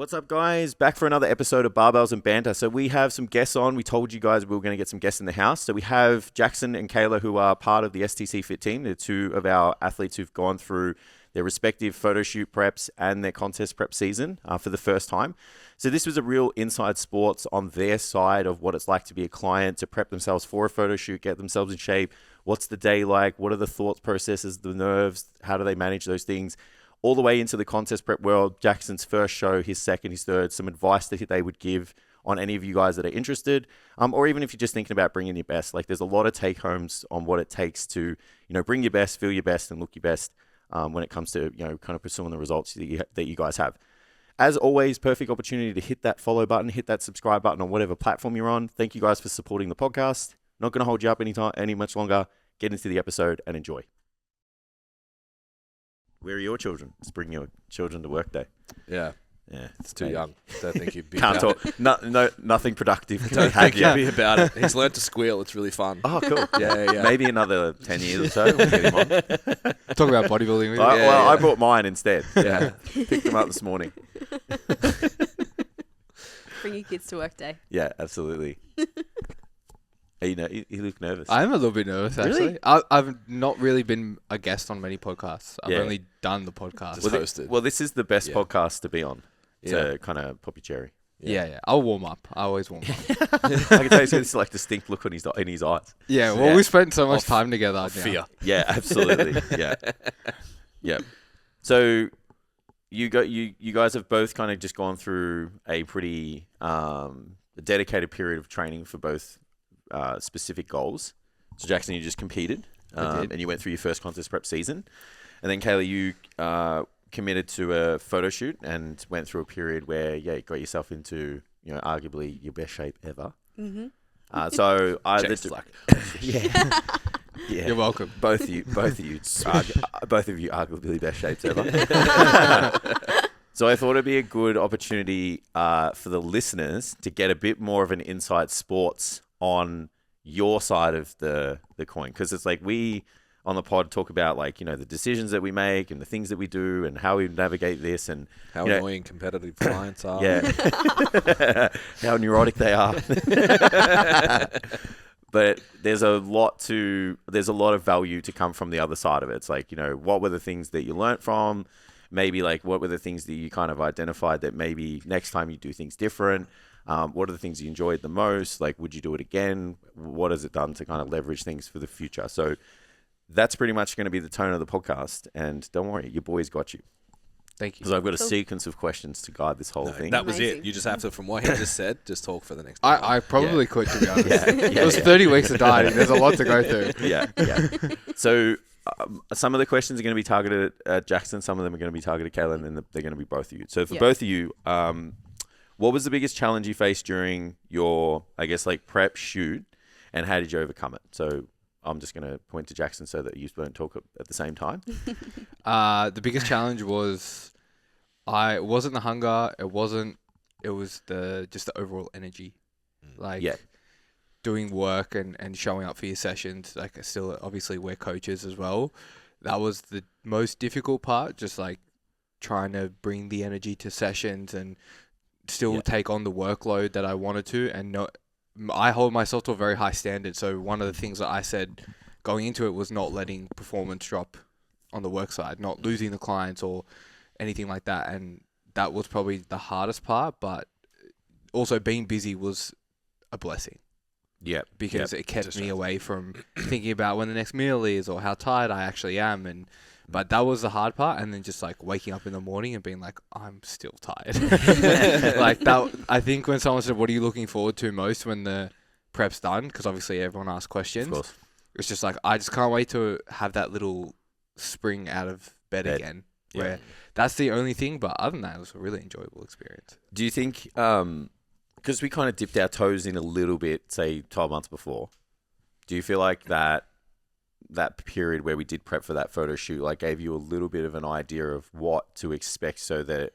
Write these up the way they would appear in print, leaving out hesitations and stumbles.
What's up, guys? Back for another episode of Barbells and Banter. So we have some guests on. We told you guys we were going to get some guests in the house. So we have Jackson and Kayla, who are part of the STCfit team. They're two of our athletes who've gone through their respective photo shoot preps and their contest prep season for the first time. So this was a real inside sports on their side of what it's like to be a client, to prep themselves for a photo shoot, get themselves in shape. What's the day like? What are the thought processes, the nerves? How do they manage those things? All the way into the contest prep world, Jackson's first show, his second, his third, some advice that they would give on any of you guys that are interested, or even if you're just thinking about bringing your best. Like, there's a lot of take-homes on what it takes to, bring your best, feel your best, and look your best when it comes to, kind of pursuing the results that you guys have. As always, perfect opportunity to hit that follow button, hit that subscribe button on whatever platform you're on. Thank you guys for supporting the podcast. Not going to hold you up any much longer. Get into the episode and enjoy. Where are your children? Let's bring your children to work day. Yeah. It's too young. Don't think you'd be Can't talk. Nothing productive. Don't think you'd be about it. He's learned to squeal. It's really fun. Oh, cool. Yeah. Maybe another 10 years or so. We'll get him on. Talk about bodybuilding. I brought mine instead. Yeah. Picked them up this morning. Bring your kids to work day. Yeah, absolutely. You look nervous. I'm a little bit nervous, actually. Really? I've not really been a guest on many podcasts. I've only done the podcast. Just hosted. Well, this is the best podcast to be on. To kind of pop your cherry. Yeah. I'll warm up. I always warm up. I can tell he's got this distinct look in his eyes. Yeah, well, we spent so much time together. Fear. Yeah, absolutely. Yeah. So you guys have both kind of just gone through a pretty dedicated period of training for both specific goals. So Jackson, you just competed and you went through your first contest prep season. And then Kayla, you committed to a photo shoot and went through a period where, you got yourself into, arguably your best shape ever. Mm-hmm. Yeah. You're welcome. Both of you, arguably best shapes ever. So I thought it'd be a good opportunity for the listeners to get a bit more of an inside sports on your side of the coin, because it's like we on the pod talk about the decisions that we make and the things that we do and how we navigate this and how annoying competitive clients are. Yeah, how neurotic they are. But there's a lot of value to come from the other side of it. It's like, what were the things that you learnt from? Maybe what were the things that you kind of identified that maybe next time you do things different? What are the things you enjoyed the most? Would you do it again? What has it done to kind of leverage things for the future? So that's pretty much going to be the tone of the podcast. And don't worry, your boy's got you. Thank you. Because I've got a sequence of questions to guide this whole thing. That was Amazing. it. You just have to, from what he just said, just talk for the next I probably could, to be honest. It was 30 weeks of dieting. There's a lot to go through. Yeah. So some of the questions are going to be targeted at Jackson. Some of them are going to be targeted at Kayla, and then they're going to be both of you. So for both of you, what was the biggest challenge you faced during your, prep shoot, and how did you overcome it? So I'm just going to point to Jackson so that you won't talk at the same time. The biggest challenge was, it wasn't the hunger. It was just the overall energy. Doing work and showing up for your sessions. Still, obviously, we're coaches as well. That was the most difficult part, just trying to bring the energy to sessions and still take on the workload that I wanted to. And I hold myself to a very high standard. So one of the things that I said going into it was not letting performance drop on the work side, not losing the clients or anything like that. And that was probably the hardest part, but also being busy was a blessing. Yeah. Because it kept me away from thinking about when the next meal is or how tired I actually am. But that was the hard part. And then just waking up in the morning and being like, I'm still tired. That. I think when someone said, what are you looking forward to most when the prep's done? Because obviously everyone asks questions. Of course. It's just I just can't wait to have that little spring out of bed again. Yeah. Where that's the only thing. But other than that, it was a really enjoyable experience. Do you think, because we kind of dipped our toes in a little bit, say 12 months before, do you feel like that period where we did prep for that photo shoot gave you a little bit of an idea of what to expect so that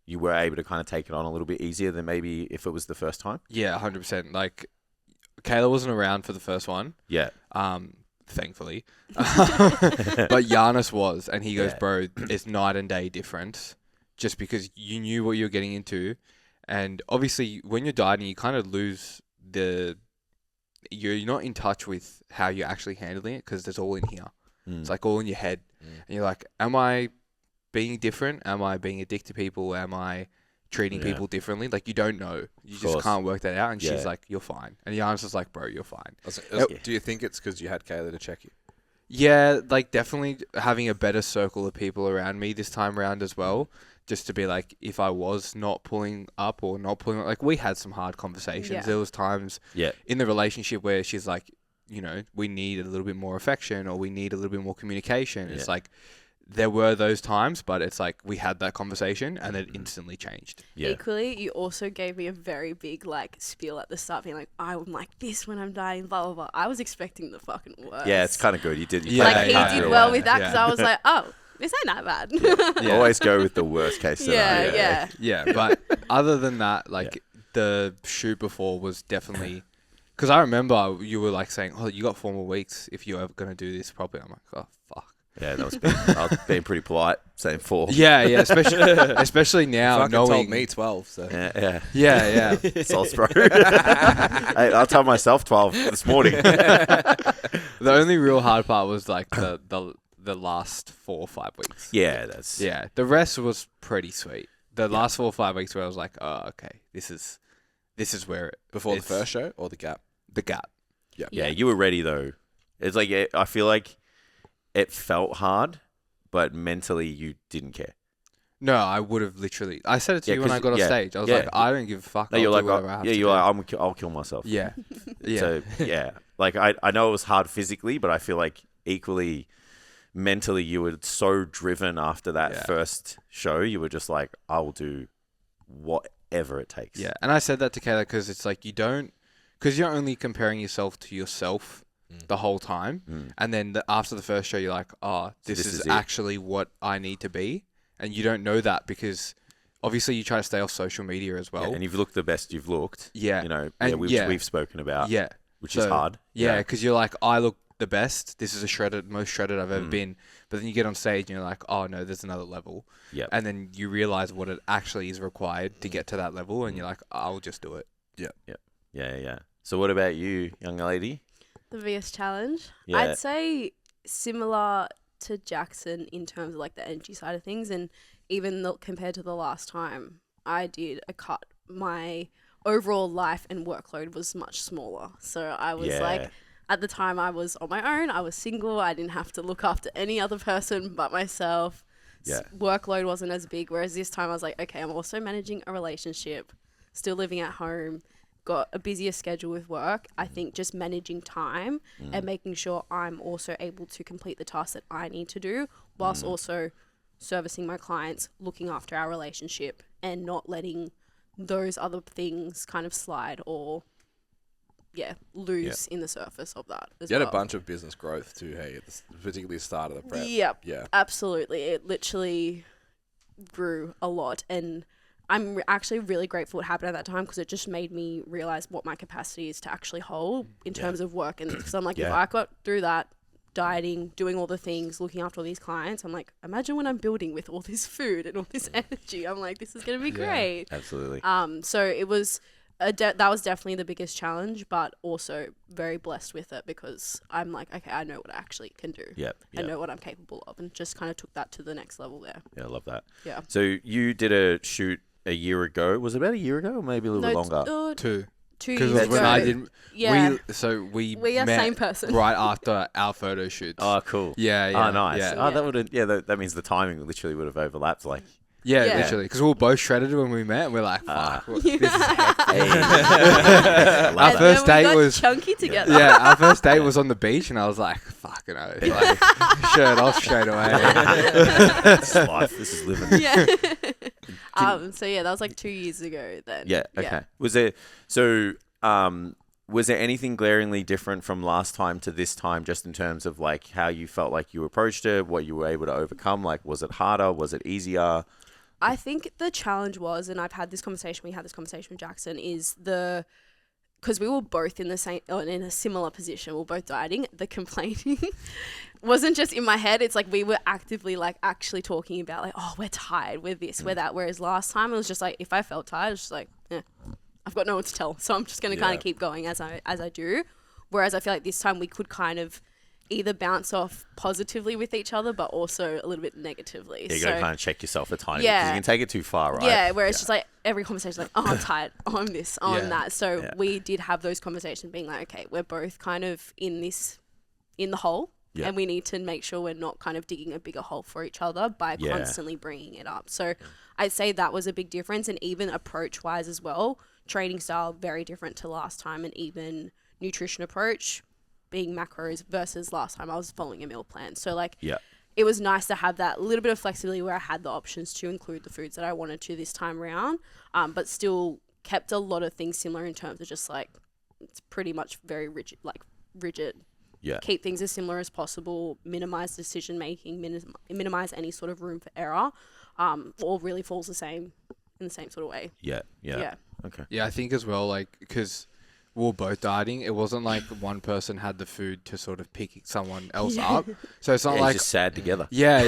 you were able to kind of take it on a little bit easier than maybe if it was the first time? Yeah, 100%. Kayla wasn't around for the first one. Yeah. Thankfully. But Giannis was, and he goes, bro, it's night and day difference just because you knew what you were getting into. And obviously, when you're dieting, you kind of lose you're not in touch with how you're actually handling it because it's all in here. It's like all in your head. And you're like, am I being different? Am I being a dick to people? Am I treating people differently? Like, you don't know. You just can't work that out. And she's like, you're fine. And Yana's just like, bro, you're fine. Do you think it's because you had Kayla to check you? Yeah, like definitely having a better circle of people around me this time around as well. Just to be like, if I was not pulling up or not pulling up, like we had some hard conversations. Yeah. There was times in the relationship where she's like, you know, we need a little bit more affection or we need a little bit more communication. It's like, there were those times, but it's like we had that conversation and it instantly changed. Yeah. Equally, you also gave me a very big like spiel at the start, being like, I'm like this when I'm dying, blah, blah, blah. I was expecting the fucking worst. Yeah, it's kind of good. You did. You Like, played he it did well right. with that because I was like, oh, this ain't that bad. Always go with the worst case scenario. Yeah, but other than that, like the shoot before was definitely... Because I remember you were like saying, oh, you got 4 more weeks if you're ever going to do this properly. I'm like, oh, fuck. Yeah, I was being pretty polite, saying 4. Yeah, especially now Fucking knowing... told me 12, so... Yeah. Sauce, bro. Hey, I'll tell myself 12 this morning. The only real hard part was like the last 4 or 5 weeks. Yeah, that's... Yeah, the rest was pretty sweet. The last 4 or 5 weeks where I was like, oh, okay, this is where it... Before the first show or the gap? The gap. Yeah, you were ready, though. It's like, I feel like it felt hard, but mentally you didn't care. No, I would have literally... I said it to you when I got on stage. I was yeah. like, I don't give a fuck. No, I'll you're do like, whatever I have to you're do. like, I'll kill myself. Yeah. Yeah. So, yeah. Like, I know it was hard physically, but I feel like equally mentally you were so driven after that first show. You were just like, I will do whatever it takes. Yeah, and I said that to Kayla because it's like you don't... Because you're only comparing yourself to yourself the whole time. And then after the first show, you're like, oh, this is actually what I need to be. And you don't know that because obviously you try to stay off social media as well. Yeah, and you've looked the best you've looked. Yeah. You know, and we've spoken about. Yeah. Which is hard. Yeah, because you're like, I look the best. This is the most shredded I've ever been. But then you get on stage and you're like, oh no, there's another level. Yeah. And then you realize what it actually is required to get to that level. And you're like, I'll just do it. Yeah. So what about you, young lady? The VS challenge. Yeah. I'd say similar to Jackson in terms of like the energy side of things, and even compared to the last time I did a cut, my overall life and workload was much smaller. So I was like, at the time I was on my own, I was single, I didn't have to look after any other person but myself. Workload wasn't as big, whereas this time I was like, okay, I'm also managing a relationship, still living at home, got a busier schedule with work. I think just managing time and making sure I'm also able to complete the tasks that I need to do whilst also servicing my clients, looking after our relationship and not letting those other things kind of slide or lose in the surface of that as well. You had a bunch of business growth too, hey, particularly the start of the prep. Yep. Yeah. Absolutely. It literally grew a lot, and I'm actually really grateful it happened at that time because it just made me realize what my capacity is to actually hold in terms of work. And because I'm like, if I got through that, dieting, doing all the things, looking after all these clients, I'm like, imagine when I'm building with all this food and all this energy. I'm like, this is going to be great. Absolutely. So it was, that was definitely the biggest challenge, but also very blessed with it because I'm like, okay, I know what I actually can do. I know what I'm capable of, and just kind of took that to the next level there. Yeah, I love that. Yeah. So you did a shoot a year ago. Was it about a year ago or maybe a little bit longer? 2 2 Because years when ago. I did, we are met same person. right after our photo shoots. Oh, cool. Yeah. Oh, nice. Yeah. Oh, that would that means the timing literally would have overlapped. Like, Yeah, literally. Because we were both shredded when we met, and we're like, fuck, this is hey. Our And first then we date got was chunky together. yeah. Our first date was on the beach, and I was like, fucking hell, like, shirt off straight away. This is life. This is living. Yeah. So yeah, that was like 2 years ago then. Yeah. Okay. Was there anything glaringly different from last time to this time, just in terms of like how you felt like you approached it, what you were able to overcome? Like, was it harder? Was it easier? I think the challenge was, and we had this conversation with Jackson, is the because we were both in the same, or in a similar position, we were both dieting, the complaining wasn't just in my head. It's like we were actively like actually talking about like, oh, we're tired, we're this, we're that. Whereas last time it was just like, if I felt tired, it's just like, I've got no one to tell. So I'm just going to kind of keep going as I do. Whereas I feel like this time we could kind of either bounce off positively with each other, but also a little bit negatively. You got to kind of check yourself a tiny bit, because you can take it too far, right? Yeah, where it's just like every conversation like, oh, I'm tired, oh, I'm this, oh, I'm that. So we did have those conversations being like, okay, we're both kind of in the hole. Yeah. And we need to make sure we're not kind of digging a bigger hole for each other by constantly bringing it up. So I'd say that was a big difference. And even approach-wise as well, training style, very different to last time. And even nutrition approach, being macros versus last time I was following a meal plan. So like it was nice to have that little bit of flexibility where I had the options to include the foods that I wanted to this time around, but still kept a lot of things similar in terms of just like, it's pretty much very rigid. Yeah. Keep things as similar as possible, minimize decision making, minimize any sort of room for error. All really falls in the same sort of way. Yeah. Okay. Yeah, I think as well, like, because we were both dieting, it wasn't like one person had the food to sort of pick someone else up. So it's not like just sad together. Yeah.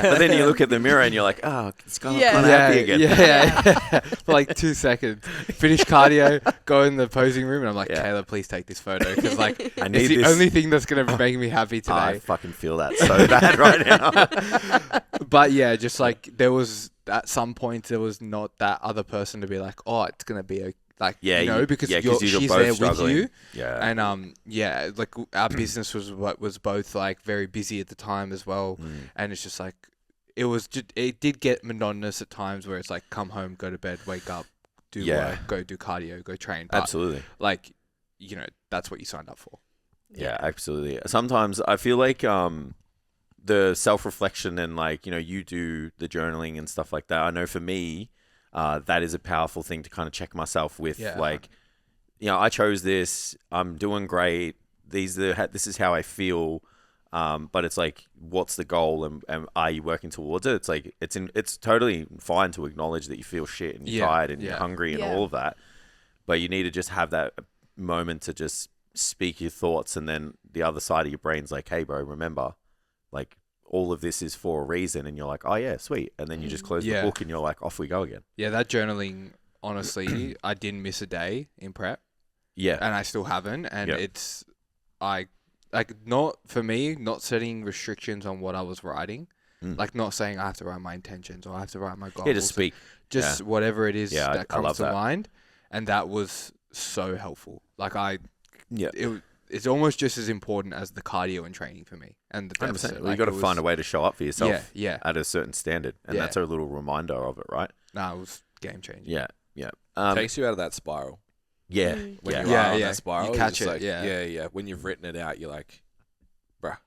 But then you look at the mirror and you're like, oh, it's kind of happy again. Yeah. For like 2 seconds. Finish cardio, go in the posing room, and I'm like, Kayla, please take this photo, because like it's the only thing that's gonna make me happy today. I fucking feel that so bad right now. But yeah, just like there was at some point there was not that other person to be like, oh, it's gonna be okay. Like, because she's there struggling with you. Yeah. And, like our business was both like very busy at the time as well. And it's just like, it did get monotonous at times where it's like, come home, go to bed, wake up, do work, go do cardio, go train. But absolutely. Like, that's what you signed up for. Yeah, absolutely. Sometimes I feel like, the self-reflection and like, you do the journaling and stuff like that. I know for me, that is a powerful thing to kind of check myself with. Like, I chose this. I'm doing great. This is how I feel. But it's like, what's the goal, and are you working towards it? It's like it's totally fine to acknowledge that you feel shit and you're tired and you're hungry and all of that. But you need to just have that moment to just speak your thoughts, and then the other side of your brain's like, hey, bro, remember, like, all of this is for a reason, and you're like, oh yeah, sweet, and then you just close the book and you're like, off we go again. Yeah, that journaling, honestly, I didn't miss a day in prep. Yeah, and I still haven't, and it's not for me, not setting restrictions on what I was writing, like not saying I have to write my intentions or I have to write my goals. Yeah, just speak, just whatever it is that comes to mind, and that was so helpful. Like it's almost just as important as the cardio and training for me. And the deficit. Well, you got to find a way to show up for yourself at a certain standard. And that's a little reminder of it, right? No, it was game changing. Yeah. Takes you out of that spiral. Yeah. When you're on that spiral, you catch it. Like, when you've written it out, you're like, bruh.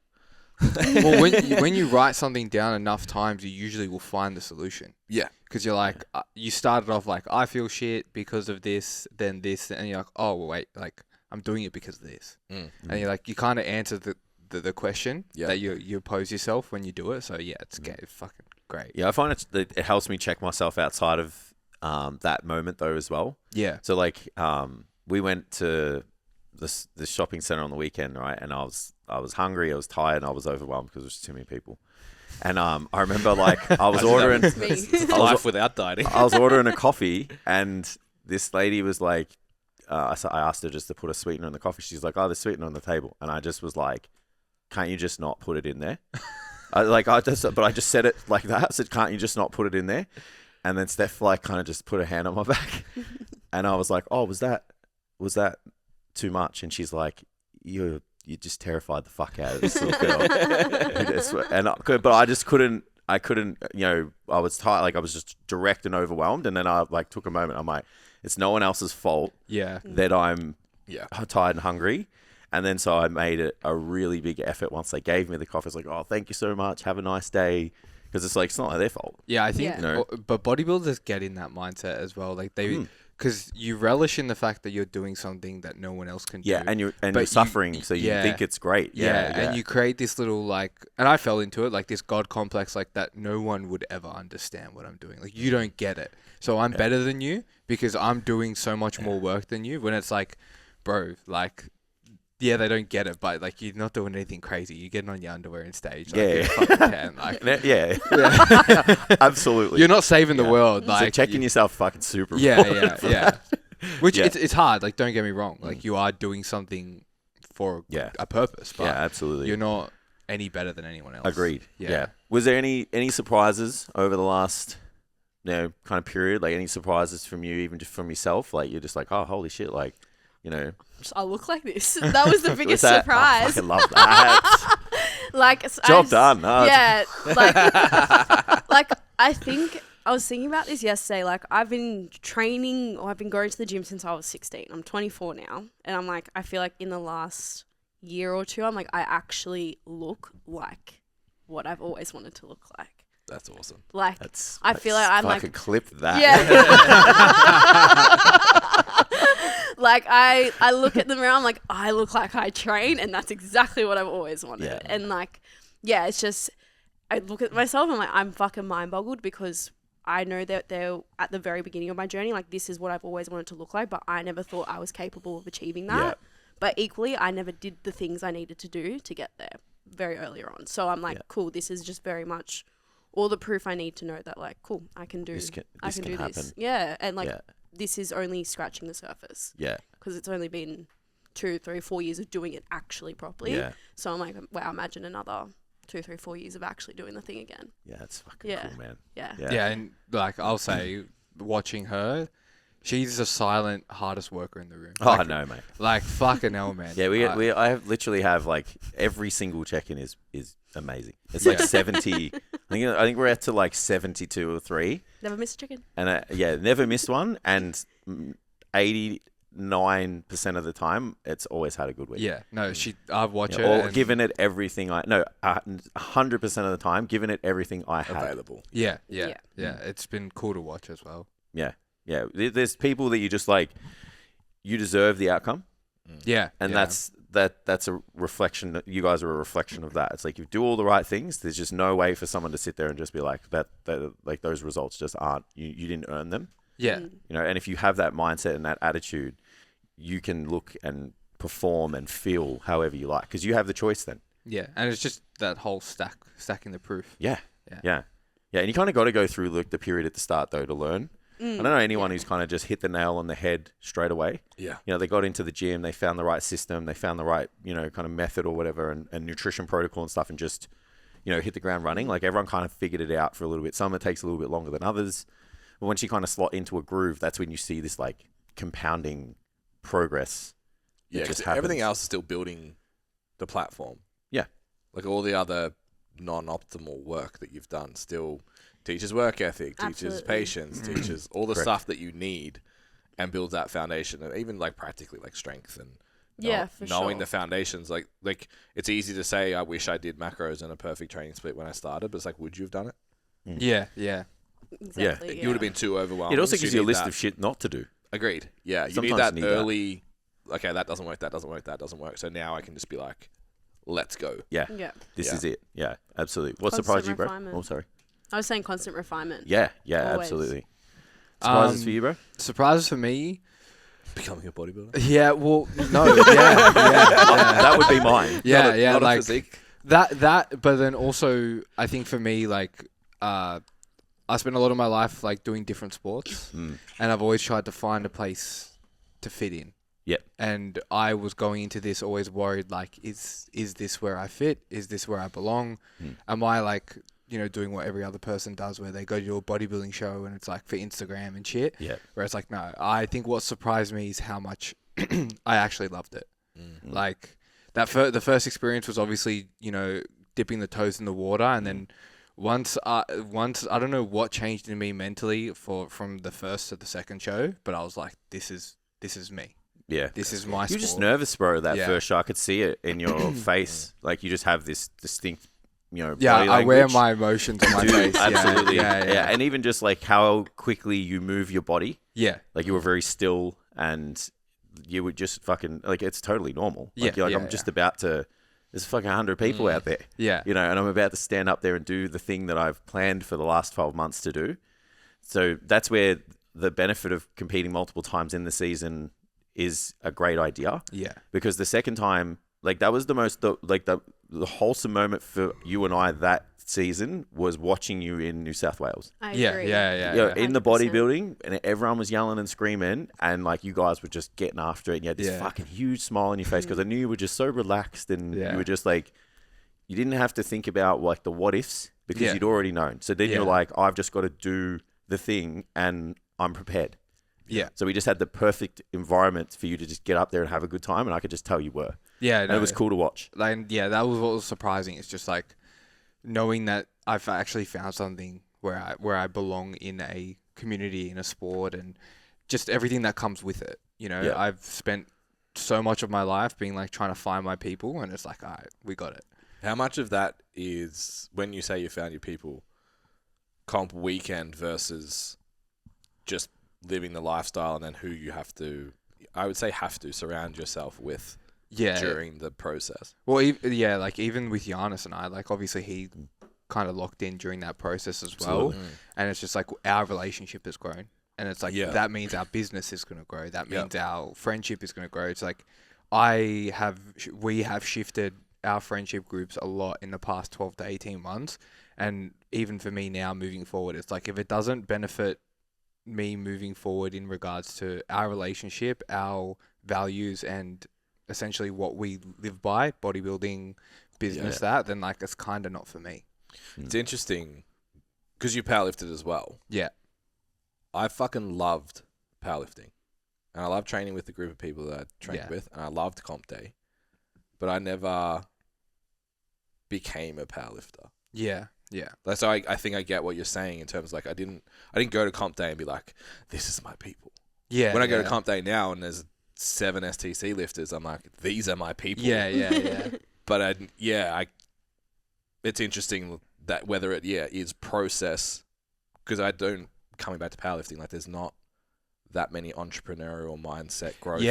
Well, when you write something down enough times, you usually will find the solution. Yeah. Because you're like, you started off like, I feel shit because of this, then this, and you're like, oh, well, wait, like, I'm doing it because of this. And you're like, you kind of answer the question that you pose yourself when you do it. So yeah, it's fucking great. Yeah, I find it helps me check myself outside of that moment though as well. Yeah. So like we went to the shopping center on the weekend, right? And I was hungry, I was tired, and I was overwhelmed because there was too many people. And I remember like I was ordering life without dieting. I was ordering a coffee, and this lady was like, I asked her just to put a sweetener in the coffee. She's like, oh, there's sweetener on the table. And I just was like, can't you just not put it in there? I just said it like that. I said, can't you just not put it in there? And then Steph like kind of just put her hand on my back. And I was like, oh, was that too much? And she's like, you just terrified the fuck out of this little girl. But I just couldn't, I was tired. Like I was just direct and overwhelmed. And then I like took a moment. I'm like, it's no one else's fault that I'm tired and hungry. And then so I made it a really big effort once they gave me the coffee. It's like, oh, thank you so much. Have a nice day. because it's like it's not their fault. Yeah, I think, Yeah. You know? but bodybuilders get in that mindset as well. Like because you relish in the fact that you're doing something that no one else can do. Yeah, and you're But suffering, so you yeah. think it's great. Yeah, And you create this little like, and I fell into it, like this God complex, like that no one would ever understand what I'm doing. Like you don't get it, so I'm better than you because I'm doing so much more work than you. When it's like, bro, like, yeah, they don't get it, but like you're not doing anything crazy. You're getting on your underwear in stage. Like, Yeah. you fucking can. Like, absolutely. you're not saving the world. So Like checking yourself fucking super. Yeah, important. yeah. Which Yeah. it's hard. Like, don't get me wrong. Like, you are doing something for a purpose, but Yeah, absolutely. you're not any better than anyone else. Agreed. Yeah. Yeah. Was there any surprises over the last, kind of period? Like any surprises from you, even just from yourself? Like you're just like, oh, holy shit! Like, I look like this. That was the biggest I surprise. fucking love that. Like Job done. Oh, yeah, like I think I was thinking about this yesterday. Like I've been training or I've been going to the gym since I was 16. I'm 24 now, and I'm like I feel like in the last year or two, I'm like I actually look like what I've always wanted to look like. That's awesome. Like That's I feel like I'm fucking like clip that. yeah. Like I look at the mirror, I'm like I look like I train, and that's exactly what I've always wanted. Yeah. And like, yeah, it's just I look at myself and I'm like I'm fucking mind boggled because I know that they're at the very beginning of my journey. Like this is what I've always wanted to look like, but I never thought I was capable of achieving that. Yeah. But equally, I never did the things I needed to do to get there very earlier on. So I'm like, cool, this is just very much all the proof I need to know that like, cool, I can do This can do happen. this. Yeah. And like, Yeah. this is only scratching the surface Yeah. because it's only been 2, 3, 4 years of doing it actually properly. Yeah. So I'm like, wow, imagine another 2, 3, 4 years of actually doing the thing again. Yeah. It's fucking Yeah. cool, man. Yeah. Yeah, and like I'll say, watching her, she's the silent hardest worker in the room. Oh, Like, no, mate. Like fucking hell, man. Yeah, I literally have like every single check-in is amazing. It's like 70. I think we're at to like 72 or 3. Never miss a chicken. And never missed one. And 89% of the time, it's always had a good week. Yeah, no, I've watched her. Or and- given it everything 100% of the time, given it everything I had. Available. Yeah. It's been cool to watch as well. Yeah. Yeah. There's people that you just like, you deserve the outcome. Yeah, And yeah. that's a reflection. You guys are a reflection of that. It's like you do all the right things. There's just no way for someone to sit there and just be like that like those results just aren't. You didn't earn them. Yeah. And if you have that mindset and that attitude, you can look and perform and feel however you like because you have the choice then. Yeah, and it's just that whole stacking the proof. Yeah. And you kind of got to go through the period at the start though to learn. I don't know anyone who's kind of just hit the nail on the head straight away. Yeah. They got into the gym, they found the right system, they found the right, kind of method or whatever and nutrition protocol and stuff and just, hit the ground running. Like everyone kind of figured it out for a little bit. Some it takes a little bit longer than others. But once you kind of slot into a groove, that's when you see this like compounding progress. Yeah, just 'cause happens. everything else is still building the platform. Yeah. Like all the other non-optimal work that you've done still teaches work ethic, teaches Absolutely. patience, teaches all the Correct. stuff that you need and builds that foundation and even like practically like strength and Yeah, for knowing sure. the foundations. Like it's easy to say I wish I did macros and a perfect training split when I started, but it's like, would you have done it? Yeah. Exactly. You would have been too overwhelmed. It also So gives you a need list that. of shit not to do. Agreed. Yeah, you need Sometimes that you need that. early. Okay, that doesn't work. That doesn't work. That doesn't work. So now I can just be like, let's go. Yeah. Yeah. This Yeah. is it. Yeah, absolutely. What Constant surprised you, bro? refinement. Oh, sorry. I was saying constant refinement. Yeah, Always. absolutely. Surprises for you, bro? Surprises for me. Becoming a bodybuilder. Yeah, well, no, yeah. That would be mine. Yeah, Not a like physique. that. But then also, I think for me, like, I spent a lot of my life like doing different sports, and I've always tried to find a place to fit in. Yep. And I was going into this always worried, like, is this where I fit? Is this where I belong? Am I like, doing what every other person does where they go to a bodybuilding show and it's like for Instagram and shit? Yeah. Where it's like, no, I think what surprised me is how much I actually loved it. Like the first experience was obviously, dipping the toes in the water. And then once I don't know what changed in me mentally from the first to the second show, but I was like, this is me. Yeah. This is my You're sport. just nervous, bro, that Yeah. first shot. I could see it in your face. Like, you just have this distinct Yeah, body I wear language. my emotions on my Dude, face. absolutely. Yeah. And even just like how quickly you move your body. Yeah. Like you were very still and you would just fucking like it's totally normal. Like Yeah, you're like, yeah, I'm just about to there's fucking 100 people out there. Yeah. And I'm about to stand up there and do the thing that I've planned for the last 12 months to do. So that's where the benefit of competing multiple times in the season is a great idea. Yeah. Because the second time, like that was the wholesome moment for you and I that season was watching you in New South Wales. I Yeah, agree. yeah. In the 100%. bodybuilding, and everyone was yelling and screaming, and like you guys were just getting after it. And you had this Yeah. fucking huge smile on your face because I knew you were just so relaxed, and Yeah. you were just like, you didn't have to think about like the what ifs because Yeah. you'd already known. So then Yeah. you're like, I've just got to do the thing, and I'm prepared. Yeah. So we just had the perfect environment for you to just get up there and have a good time, and I could just tell you were. Yeah. And it was cool to watch. Like, yeah, that was what was surprising. It's just like knowing that I've actually found something where I belong in a community, in a sport, and just everything that comes with it. Yeah. I've spent so much of my life being like trying to find my people, and it's like, all right, we got it. How much of that is when you say you found your people, comp weekend versus just living the lifestyle, and then who you have to, I would say, surround yourself with Yeah. during the process. Well, like even with Giannis and I, like obviously he kind of locked in during that process as well, and it's just like our relationship has grown, and it's like that means our business is going to grow. That means our friendship is going to grow. It's like we have shifted our friendship groups a lot in the past 12 to 18 months, and even for me now moving forward, it's like if it doesn't benefit me moving forward in regards to our relationship, our values, and essentially what we live by, bodybuilding, business, then like it's kind of not for me. It's interesting because you powerlifted as well. Yeah. I fucking loved powerlifting, and I loved training with the group of people that I trained with, and I loved comp day, but I never became a powerlifter. Yeah. So I think I get what you're saying in terms of like I didn't go to comp day and be like, this is my people. Yeah. When I go to comp day now and there's 7 STC lifters, I'm like, these are my people. Yeah. But it's interesting that whether it is process, because coming back to powerlifting, like there's not that many entrepreneurial mindset growth.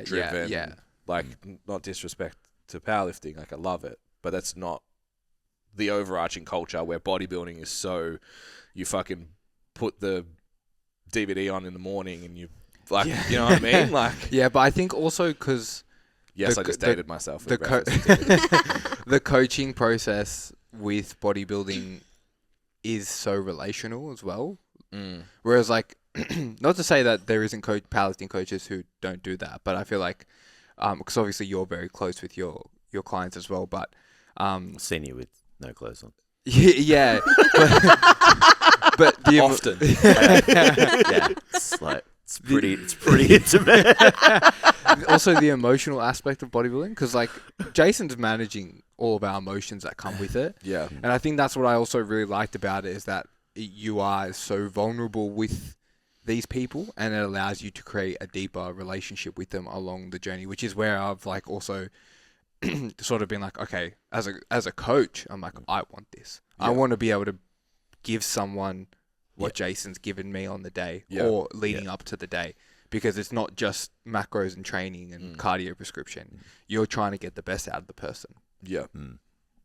Driven. Yeah. Like not disrespect to powerlifting, like I love it, but that's not the overarching culture where bodybuilding is so you fucking put the DVD on in the morning and you like you know what I mean? Like yeah, but I think also because I just dated myself. The coaching process with bodybuilding is so relational as well. Whereas like not to say that there isn't powerlifting coaches who don't do that, but I feel like because obviously you're very close with your clients as well, but Seen you with no clothes on. yeah, but the often. Yeah, it's pretty intimate. Also the emotional aspect of bodybuilding, because like Jason's managing all of our emotions that come with it. Yeah. And I think that's what I also really liked about it, is that you are so vulnerable with these people, and it allows you to create a deeper relationship with them along the journey, which is where I've like also sort of been like, okay, as a coach, I'm like, I want this. Yeah. I want to be able to give someone what Jason's given me on the day or leading up to the day, because it's not just macros and training and cardio prescription. You're trying to get the best out of the person. Yeah.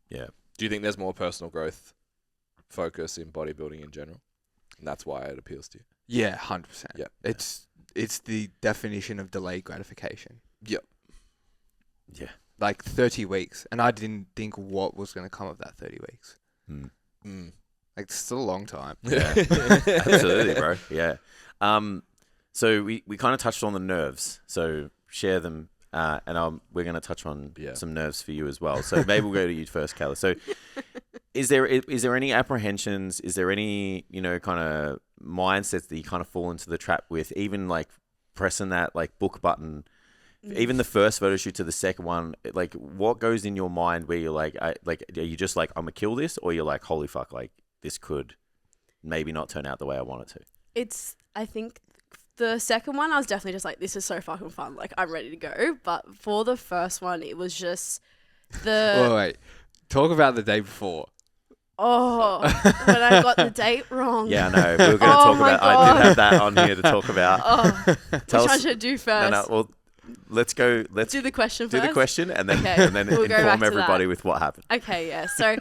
Yeah. Do you think there's more personal growth focus in bodybuilding in general? And that's why it appeals to you? Yeah, 100%. Yeah. It's the definition of delayed gratification. Yep. Yeah. Like 30 weeks. And I didn't think what was going to come of that 30 weeks. Like, it's still a long time. Yeah. Absolutely, bro. Yeah. So we kind of touched on the nerves. So share them. And we're going to touch on some nerves for you as well. So maybe we'll go to you first, Kayla. So is there any apprehensions? Is there any, kind of mindsets that you kind of fall into the trap with, even like pressing that like book button, even the first photo shoot to the second one? Like, what goes in your mind where you're like, are you just like, I'm going to kill this? Or you're like, holy fuck, like this could maybe not turn out the way I want it to? I think the second one, I was definitely just like, this is so fucking fun. Like, I'm ready to go. But for the first one, it was just Wait. Talk about the day before. Oh, when I got the date wrong. Yeah, I know. We were going to Oh talk my about. I God. did have that on here to talk about. Oh, Tell which one us. should I do No, first? no. Well, let's go. Let's Do the question do first. the question and then Okay, and then we'll go back inform to everybody that. with what happened. Okay, yeah. So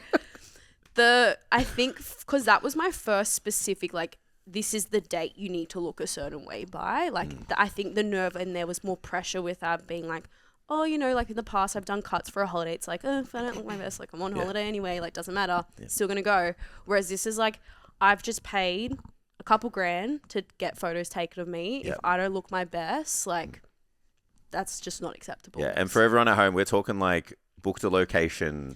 I think because that was my first specific, like, this is the date you need to look a certain way by. Like, I think the nerve, and there was more pressure with that being like, oh, you know, like in the past I've done cuts for a holiday. It's like, oh, if I don't look my best, like I'm on holiday anyway, like doesn't matter. Still gonna go. Whereas this is like, I've just paid a couple grand to get photos taken of me. If I don't look my best, like that's just not acceptable. Yeah, and for everyone at home, we're talking like booked a location,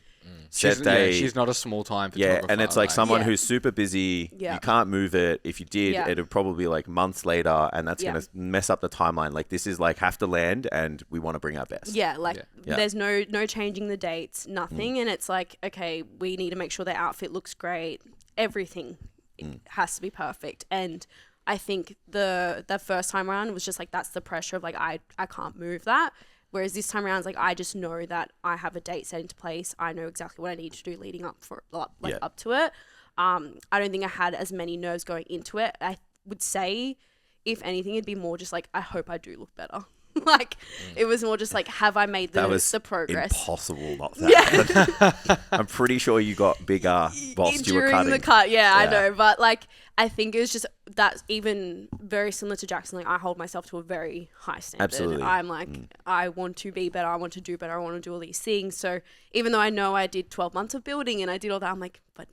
set day. She's not a small time Yeah, photographer. and it's like someone Yeah. who's super busy. Yeah. You can't move it. If you did, Yeah. it'd probably be like months later, and that's Yeah. gonna mess up the timeline. Like this is like have to land, and we want to bring our best. Yeah, like Yeah. there's no changing the dates, nothing, and it's like, okay, we need to make sure the outfit looks great. Everything has to be perfect, and I think the first time around was just like that's the pressure of like I can't move that. Whereas this time around, it's like I just know that I have a date set into place. I know exactly what I need to do leading up up to it. I don't think I had as many nerves going into it. I would say, if anything, it'd be more just like I hope I do look better. Like it was more just like, have I made That was the progress? impossible not to happen. I'm pretty sure you got bigger whilst you were During cutting. the cut, yeah, I Yeah. know, but like I think it was just that's even very similar to Jackson. Like I hold myself to a very high standard. Absolutely. I'm like I want to be better. I want to do better. I want to do all these things. So even though I know I did 12 months of building and I did all that, I'm like, but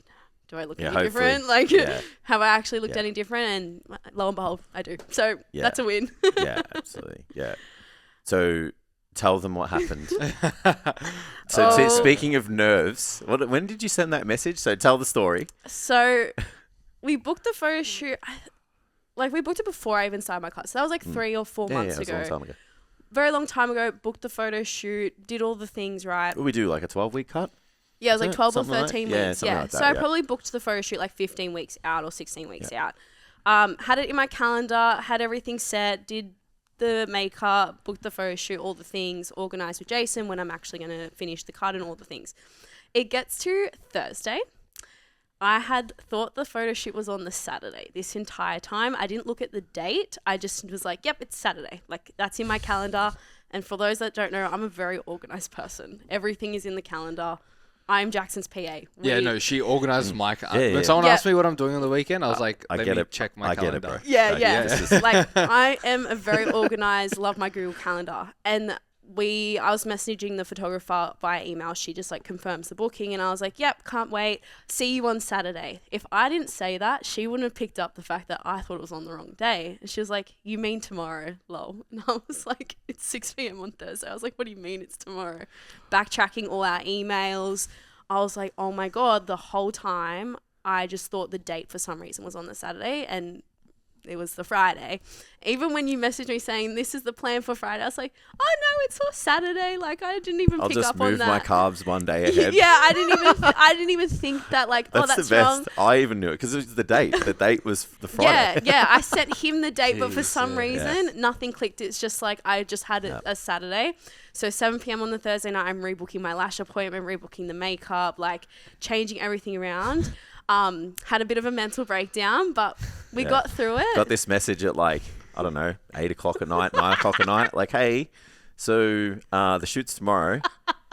do I look any hopefully. different? Like, Yeah. have I actually looked Yeah. any different? And lo and behold, I do. So Yeah. that's a win. Yeah, absolutely. Yeah. So tell them what happened. So speaking of nerves, when did you send that message? So tell the story. So we booked the photo shoot. Like we booked it before I even started my cut. So that was like 3 or 4 months it was ago. a long time ago. Very long time ago. Booked the photo shoot. Did all the things right. What we do, like a 12-week cut? Yeah, it was like 12 or Something like 13 that? Yeah, weeks. something Yeah. like that, So I yeah. probably booked the photo shoot like 15 weeks out or 16 weeks out. Had it in my calendar. Had everything set. Did the makeup. Booked the photo shoot. All the things. Organized with Jason when I'm actually going to finish the cut and all the things. It gets to Thursday. I had thought the photo shoot was on the Saturday this entire time. I didn't look at the date. I just was like, yep, it's Saturday. Like, that's in my calendar. And for those that don't know, I'm a very organized person. Everything is in the calendar. I'm Jackson's PA. She organizes my Yeah. When someone Yeah. asked me what I'm doing on the weekend, I was like, I let get me it. check my I get calendar. it, bro. Yeah, Like, yeah. this is- Like, I am a very organized, love my Google Calendar. And I was messaging the photographer via email. She just like confirms the booking, and I was like, yep, can't wait. See you on Saturday. If I didn't say that, she wouldn't have picked up the fact that I thought it was on the wrong day. And she was like, you mean tomorrow, lol. And I was like, it's 6 p.m. on Thursday. I was like, what do you mean it's tomorrow? Backtracking all our emails. I was like, oh my God, the whole time I just thought the date for some reason was on the Saturday, and it was the Friday. Even when you messaged me saying this is the plan for Friday, I was like, oh no, it's for Saturday. Like I didn't even I'll pick just up on move that. my carbs one day ahead. Yeah, I didn't even think that like, That's, oh, that's the best. wrong. I even knew it because it was the date. The date was the Friday. Yeah. I sent him the date, but for some Jeez, reason, nothing clicked. It's just like I just had it a Saturday. So 7 p.m. on the Thursday night, I'm rebooking my lash appointment, rebooking the makeup, like changing everything around. Had a bit of a mental breakdown, but we got through it. Got this message at like, I don't know, 8 o'clock at night, 9 o'clock at night. Like, hey, so the shoot's tomorrow.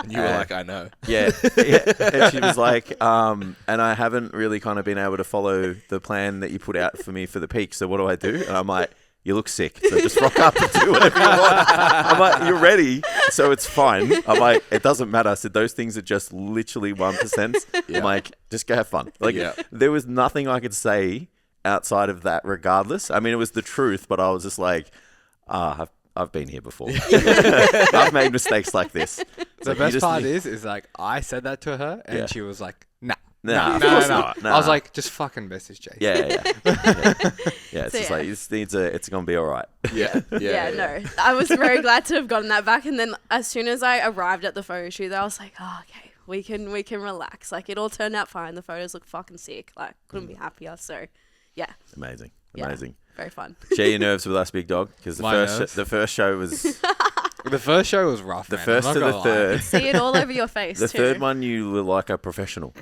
And you were like, I know. Yeah. And she was like, and I haven't really kind of been able to follow the plan that you put out for me for the peak. So what do I do? And I'm like, you look sick. So just rock up and do whatever you want. I'm like, you're ready. So it's fine. I'm like, it doesn't matter. I said, those things are just literally 1%. I'm like, just go have fun. Like, there was nothing I could say outside of that regardless. I mean, it was the truth, but I was just like, I've been here before. I've made mistakes like this. The best part is like I said that to her, and she was like, "Nah, Nah, of no." course not. Nah. I was like, "Just fucking message Jay." Yeah. It's So, just like it's gonna be all right. No, I was very glad to have gotten that back. And then as soon as I arrived at the photo shoot, I was like, oh, okay, we can relax. Like it all turned out fine. The photos look fucking sick. Like couldn't be happier. So yeah, Amazing. very fun. Share your nerves with us, big dog, because My nerves? the first show was The first show was rough, The man. first I'm to not the gonna lie. third. See it all over your face. The too. third one, you were like a professional.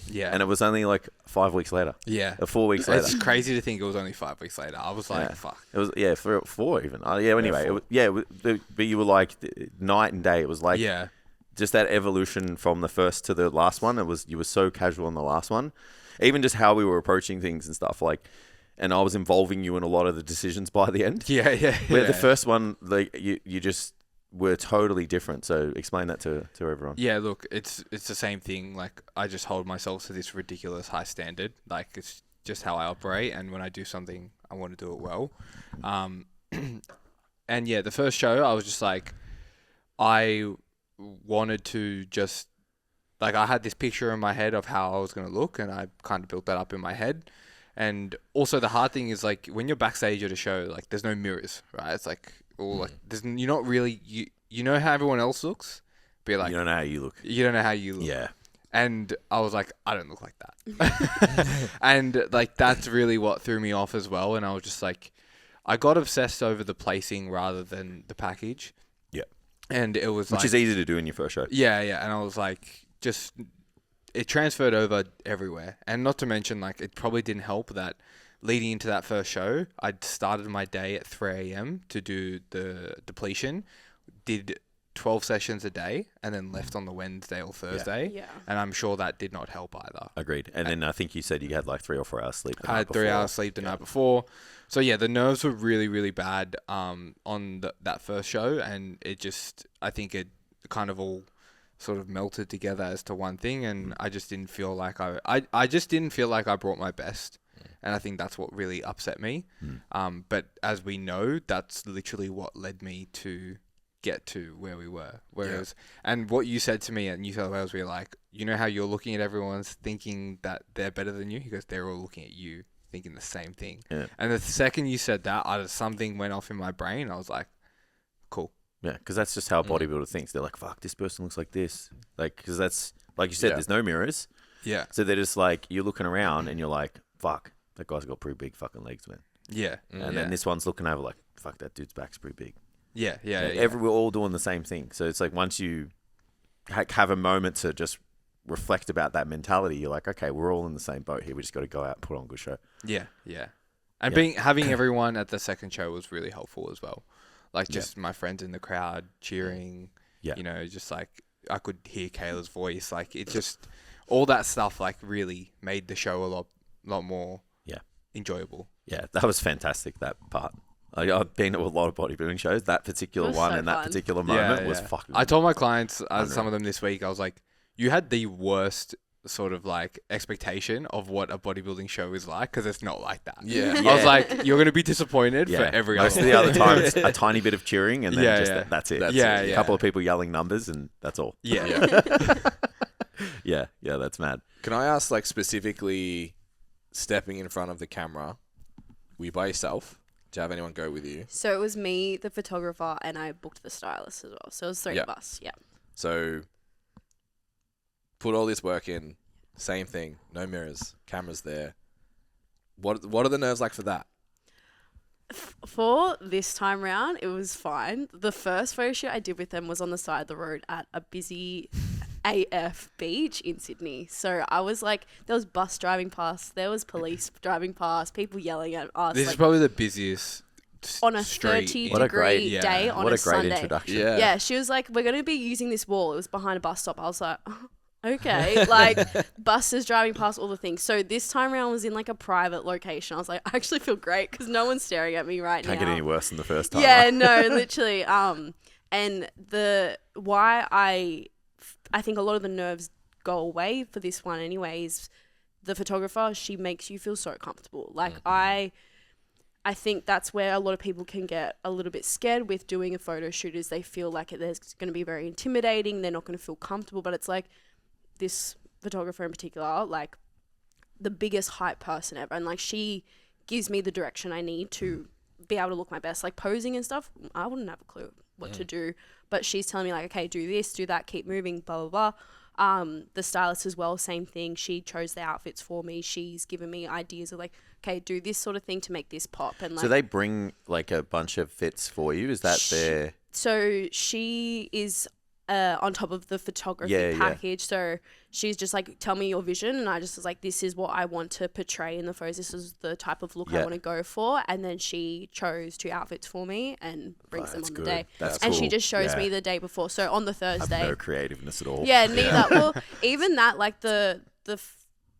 Yeah. And it was only like 5 weeks later. Yeah. 4 weeks later. It's crazy to think it was only 5 weeks later. I was like, Yeah. fuck. It was, yeah, 4 even. Anyway, four. but you were like night and day. It was like Yeah. just that evolution from the first to the last one. You were so casual in the last one. Even just how we were approaching things and stuff. Like, and I was involving you in a lot of the decisions by the end. Yeah. Where the first one, like you just were totally different. So explain that to everyone. Yeah, look, it's the same thing. Like, I just hold myself to this ridiculous high standard. Like, it's just how I operate, and when I do something, I want to do it well. And yeah, the first show, I was just like, I wanted to just, like, I had this picture in my head of how I was going to look, and I kind of built that up in my head. And also the hard thing is, like, when you're backstage at a show, like, there's no mirrors, right? It's like, all like, you're not really, you know how everyone else looks, but you're like, You don't know how you look. you don't know how you look. Yeah. And I was like, I don't look like that. And like, that's really what threw me off as well. And I was just like, I got obsessed over the placing rather than the package. Yeah. And it was Which like, is easy to do in your first show. yeah. And I was like, it transferred over everywhere. And not to mention, like, it probably didn't help that leading into that first show, I'd started my day at 3 a.m. to do the depletion, did 12 sessions a day, and then left on the Wednesday or Thursday. Yeah. And I'm sure that did not help either. Agreed. And then I think you said you had like 3 or 4 hours sleep. I had 3 hours sleep the night before. So yeah, the nerves were really, really bad on that first show. And I think it kind of all sort of melted together as to one thing. And I just didn't feel like I just didn't feel like I brought my best. And I think that's what really upset me. But as we know, that's literally what led me to get to where we were. Whereas, and what you said to me at New South Wales, we were like, you know how you're looking at everyone's thinking that they're better than you? He goes, they're all looking at you thinking the same thing. Yeah. And the second you said that, something went off in my brain. I was like, cool. Yeah, because that's just how a bodybuilder thinks. They're like, fuck, this person looks like this. Like, because that's, like you said, there's no mirrors. Yeah. So they're just like, you're looking around and you're like, fuck, that guy's got pretty big fucking legs, man. Yeah. And then this one's looking over like, fuck, that dude's back's pretty big. Yeah. We're all doing the same thing. So it's like once you have a moment to just reflect about that mentality, you're like, okay, we're all in the same boat here. We just got to go out and put on a good show. Yeah. And having everyone at the second show was really helpful as well. Like, just my friends in the crowd cheering. Yeah. You know, just like I could hear Kayla's voice. Like, it just all that stuff like really made the show a lot more enjoyable. Yeah, that was fantastic, that part. Like, I've been to a lot of bodybuilding shows. That particular was one so and that fun. particular moment was fucking... I told my clients, unreal. some of them this week, I was like, you had the worst sort of like expectation of what a bodybuilding show is like, because it's not like that. Yeah. I was like, you're going to be disappointed for every Most other of the other time, it's a tiny bit of cheering and then that's it. That's A couple of people yelling numbers and that's all. Yeah. Yeah, that's mad. Can I ask, like, specifically stepping in front of the camera, were you by yourself? Do you have anyone go with you? So it was me, the photographer, and I booked the stylist as well. So it was 3 of us. Yeah. So put all this work in, same thing, no mirrors, cameras there. What are the nerves like for that? For this time round, it was fine. The first photo shoot I did with them was on the side of the road at a busy AF beach in Sydney. So I was like, there was bus driving past, there was police driving past, people yelling at us. This like, is probably the busiest on a street 30 What a degree great- day on what a a great Sunday. introduction. Yeah, she was like, we're going to be using this wall. It was behind a bus stop. I was like, okay, like buses driving past, all the things. So this time around was in like a private location. I was like, I actually feel great because no one's staring at me right now. Can't get any worse than the first time. Yeah, no, literally. And why I think a lot of the nerves go away for this one anyway is the photographer, she makes you feel so comfortable. Like I think that's where a lot of people can get a little bit scared with doing a photo shoot, is they feel like there's going to be very intimidating. They're not going to feel comfortable, but it's like this photographer in particular, like the biggest hype person ever. And like, she gives me the direction I need to be able to look my best. Like posing and stuff, I wouldn't have a clue what to do, but she's telling me like, okay, do this, do that, keep moving, blah, blah, blah. The stylist as well, same thing. She chose the outfits for me. She's given me ideas of like, okay, do this sort of thing to make this pop. And like, So they bring like a bunch of fits for you? Is that their... So she is on top of the photography Yeah, yeah. package. So she's just like, tell me your vision. And I just was like, this is what I want to portray in the photos. This is the type of look I Yeah. want to go for. And then she chose 2 outfits for me and brings them that's on good. the day. That's and she cool. just shows Yeah. me the day before. So on the I have Thursday. no creativeness at all. Yeah, neither. Well, even that, like the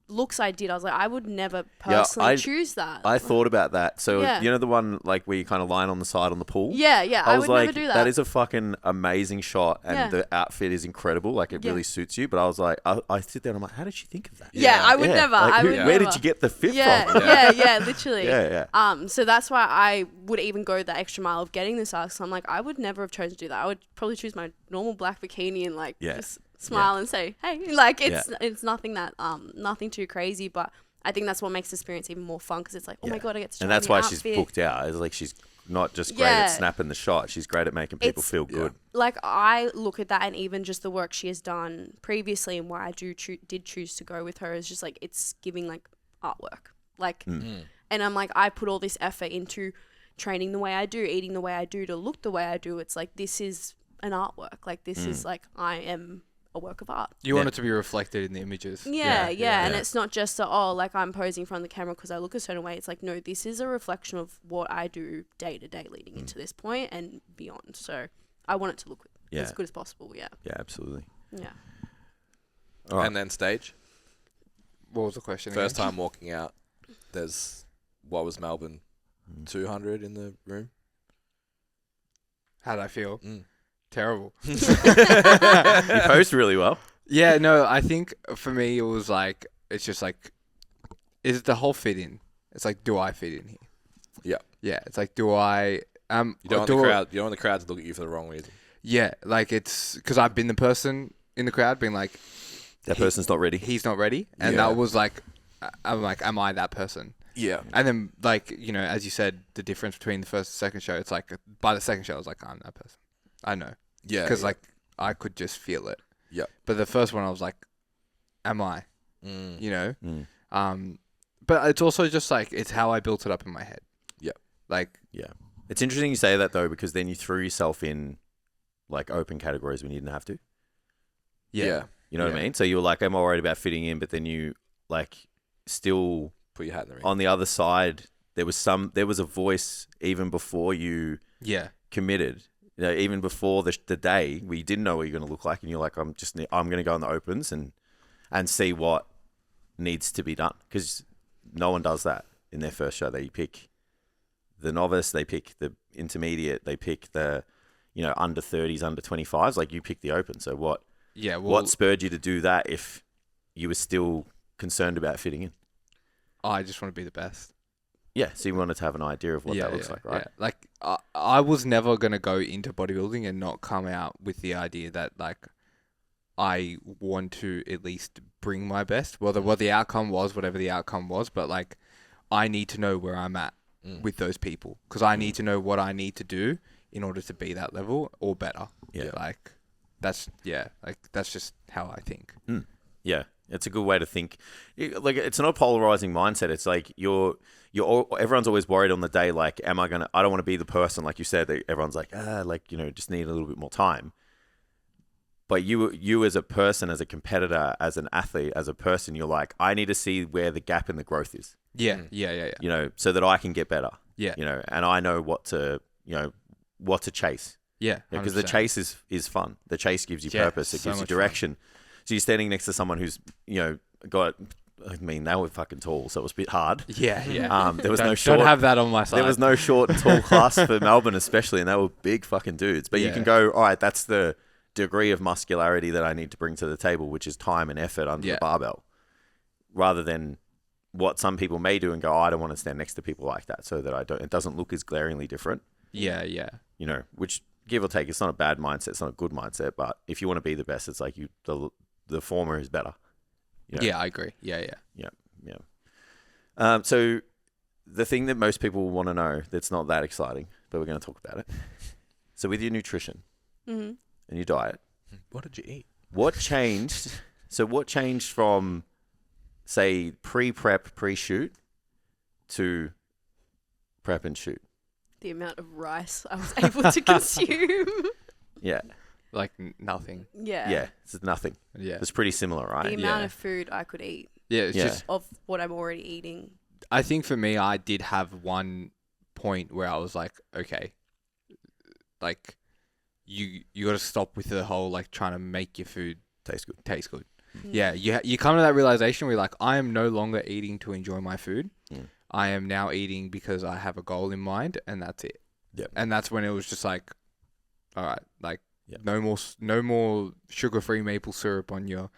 looks I did, I was like, I would never personally choose that. I thought about that. So, Yeah. you know the one like where you kind of lying on the side on the pool? Yeah, I was would like, never do that. that is a fucking amazing shot, and Yeah. the outfit is incredible. Like, it Yeah. really suits you. But I was like, I sit there and I'm like, how did she think of that? Yeah, I would never. Like, I would where never. did you get the fit Yeah, from? yeah, literally. Yeah. So that's why I would even go the extra mile of getting this ask. So I'm like, I would never have chosen to do that. I would probably choose my normal black bikini and like Yeah. just smile and say, hey, like Yeah. it's nothing that nothing too crazy, but I think that's what makes the experience even more fun because it's like, oh my god, I get to try And that's the why outfit. she's booked out. It's like she's not just great Yeah. at snapping the shot. She's great at making people It's- feel good. Like I look at that, and even just the work she has done previously, and why I did choose to go with her is just like it's giving like artwork, like, and I'm like I put all this effort into training the way I do, eating the way I do, to look the way I do. It's like this is an artwork. Like this is like I am a work of art. You want it to be reflected in the images. Yeah. And it's not just like I'm posing in front of the camera because I look a certain way. It's like, no, this is a reflection of what I do day to day leading into this point and beyond. So I want it to look as good as possible. Yeah. Yeah, absolutely. Yeah. All right. And then stage. What was the question? First again? time walking out, there's, what was Melbourne? 200 in the room? How'd I feel? Mm. Terrible. You post really well. Yeah, no, I think for me it was like, it's just like, is it the whole fit in? It's like, do I fit in here? Yeah. Yeah, it's like, do I... You don't want the crowd. You don't want the crowd to look at you for the wrong reason. Yeah, like it's... Because I've been the person in the crowd being like... That person's not ready. He's not ready. And Yeah. that was like... I'm like, am I that person? Yeah. And then, like, you know, as you said, the difference between the first and second show, it's like, by the second show, I was like, I'm that person. I know. Yeah. Because, like, I could just feel it. Yeah. But the first one, I was like, am I? Mm. You know? Mm. But it's also just, like, it's how I built it up in my head. Yeah. Like... Yeah. It's interesting you say that, though, because then you threw yourself in, like, open categories when you didn't have to. Yeah. You know what I mean? So you were like, I'm all worried about fitting in, but then you, like, still... Put your hat in the ring. On the other side, there was a voice even before you committed. You know, even before the day where you didn't know what you're going to look like, and you're like, I'm going to go in the opens and see what needs to be done, because no one does that in their first show. They pick the novice, they pick the intermediate, they pick the under 30s, under 25s. Like, you pick the open. So what? Yeah. Well, what spurred you to do that if you were still concerned about fitting in? I just want to be the best. Yeah, so you wanted to have an idea of what that looks like, right? Yeah. Like, I was never going to go into bodybuilding and not come out with the idea that, like, I want to at least bring my best. Whether what the outcome was, whatever the outcome was, but, like, I need to know where I'm at with those people, because I need to know what I need to do in order to be that level or better. Yeah. Like, that's just how I think. Yeah, it's a good way to think. Like, it's not a polarizing mindset. It's like everyone's always worried on the day, like, I don't want to be the person, like you said, that everyone's like, just need a little bit more time. But you as a person, as a competitor, as an athlete, as a person, you're like, I need to see where the gap in the growth is. Yeah. You know, so that I can get better. Yeah. You know, and I know what to chase. Yeah. Because the 100%. chase is fun. The chase gives you Yeah, purpose. It so gives you much direction. So you're standing next to someone who's, got, I mean, they were fucking tall, so it was a bit hard. Yeah. Yeah. There was no short. Don't have that on my side. There was no short and tall class for Melbourne, especially, and they were big fucking dudes. But you can go, all right, that's the degree of muscularity that I need to bring to the table, which is time and effort under the barbell, rather than what some people may do and go, I don't want to stand next to people like that, so that it doesn't look as glaringly different. Yeah. Yeah. You know, which, give or take, it's not a bad mindset, it's not a good mindset, but if you want to be the best, it's like the former is better. You know? Yeah, I agree. Yeah. So the thing that most people want to know that's not that exciting, but we're going to talk about it. So with your nutrition and your diet, What did you eat? what changed? So what changed from, say, pre-prep, pre-shoot to prep and shoot? The amount of rice I was able to consume. Yeah. Like nothing. Yeah. Yeah. It's nothing. Yeah. It's pretty similar, The right? amount Yeah. of food I could eat Yeah, it's Yeah. just of what I'm already eating. I think for me, I did have one point where I was like, okay, like you got to stop with the whole like trying to make your food Tastes good. taste good. Mm. Yeah, you come to that realization where you're like, I am no longer eating to enjoy my food. Mm. I am now eating because I have a goal in mind, and that's it. Yep. And that's when it was just like, all right, like Yep. no more sugar-free maple syrup on your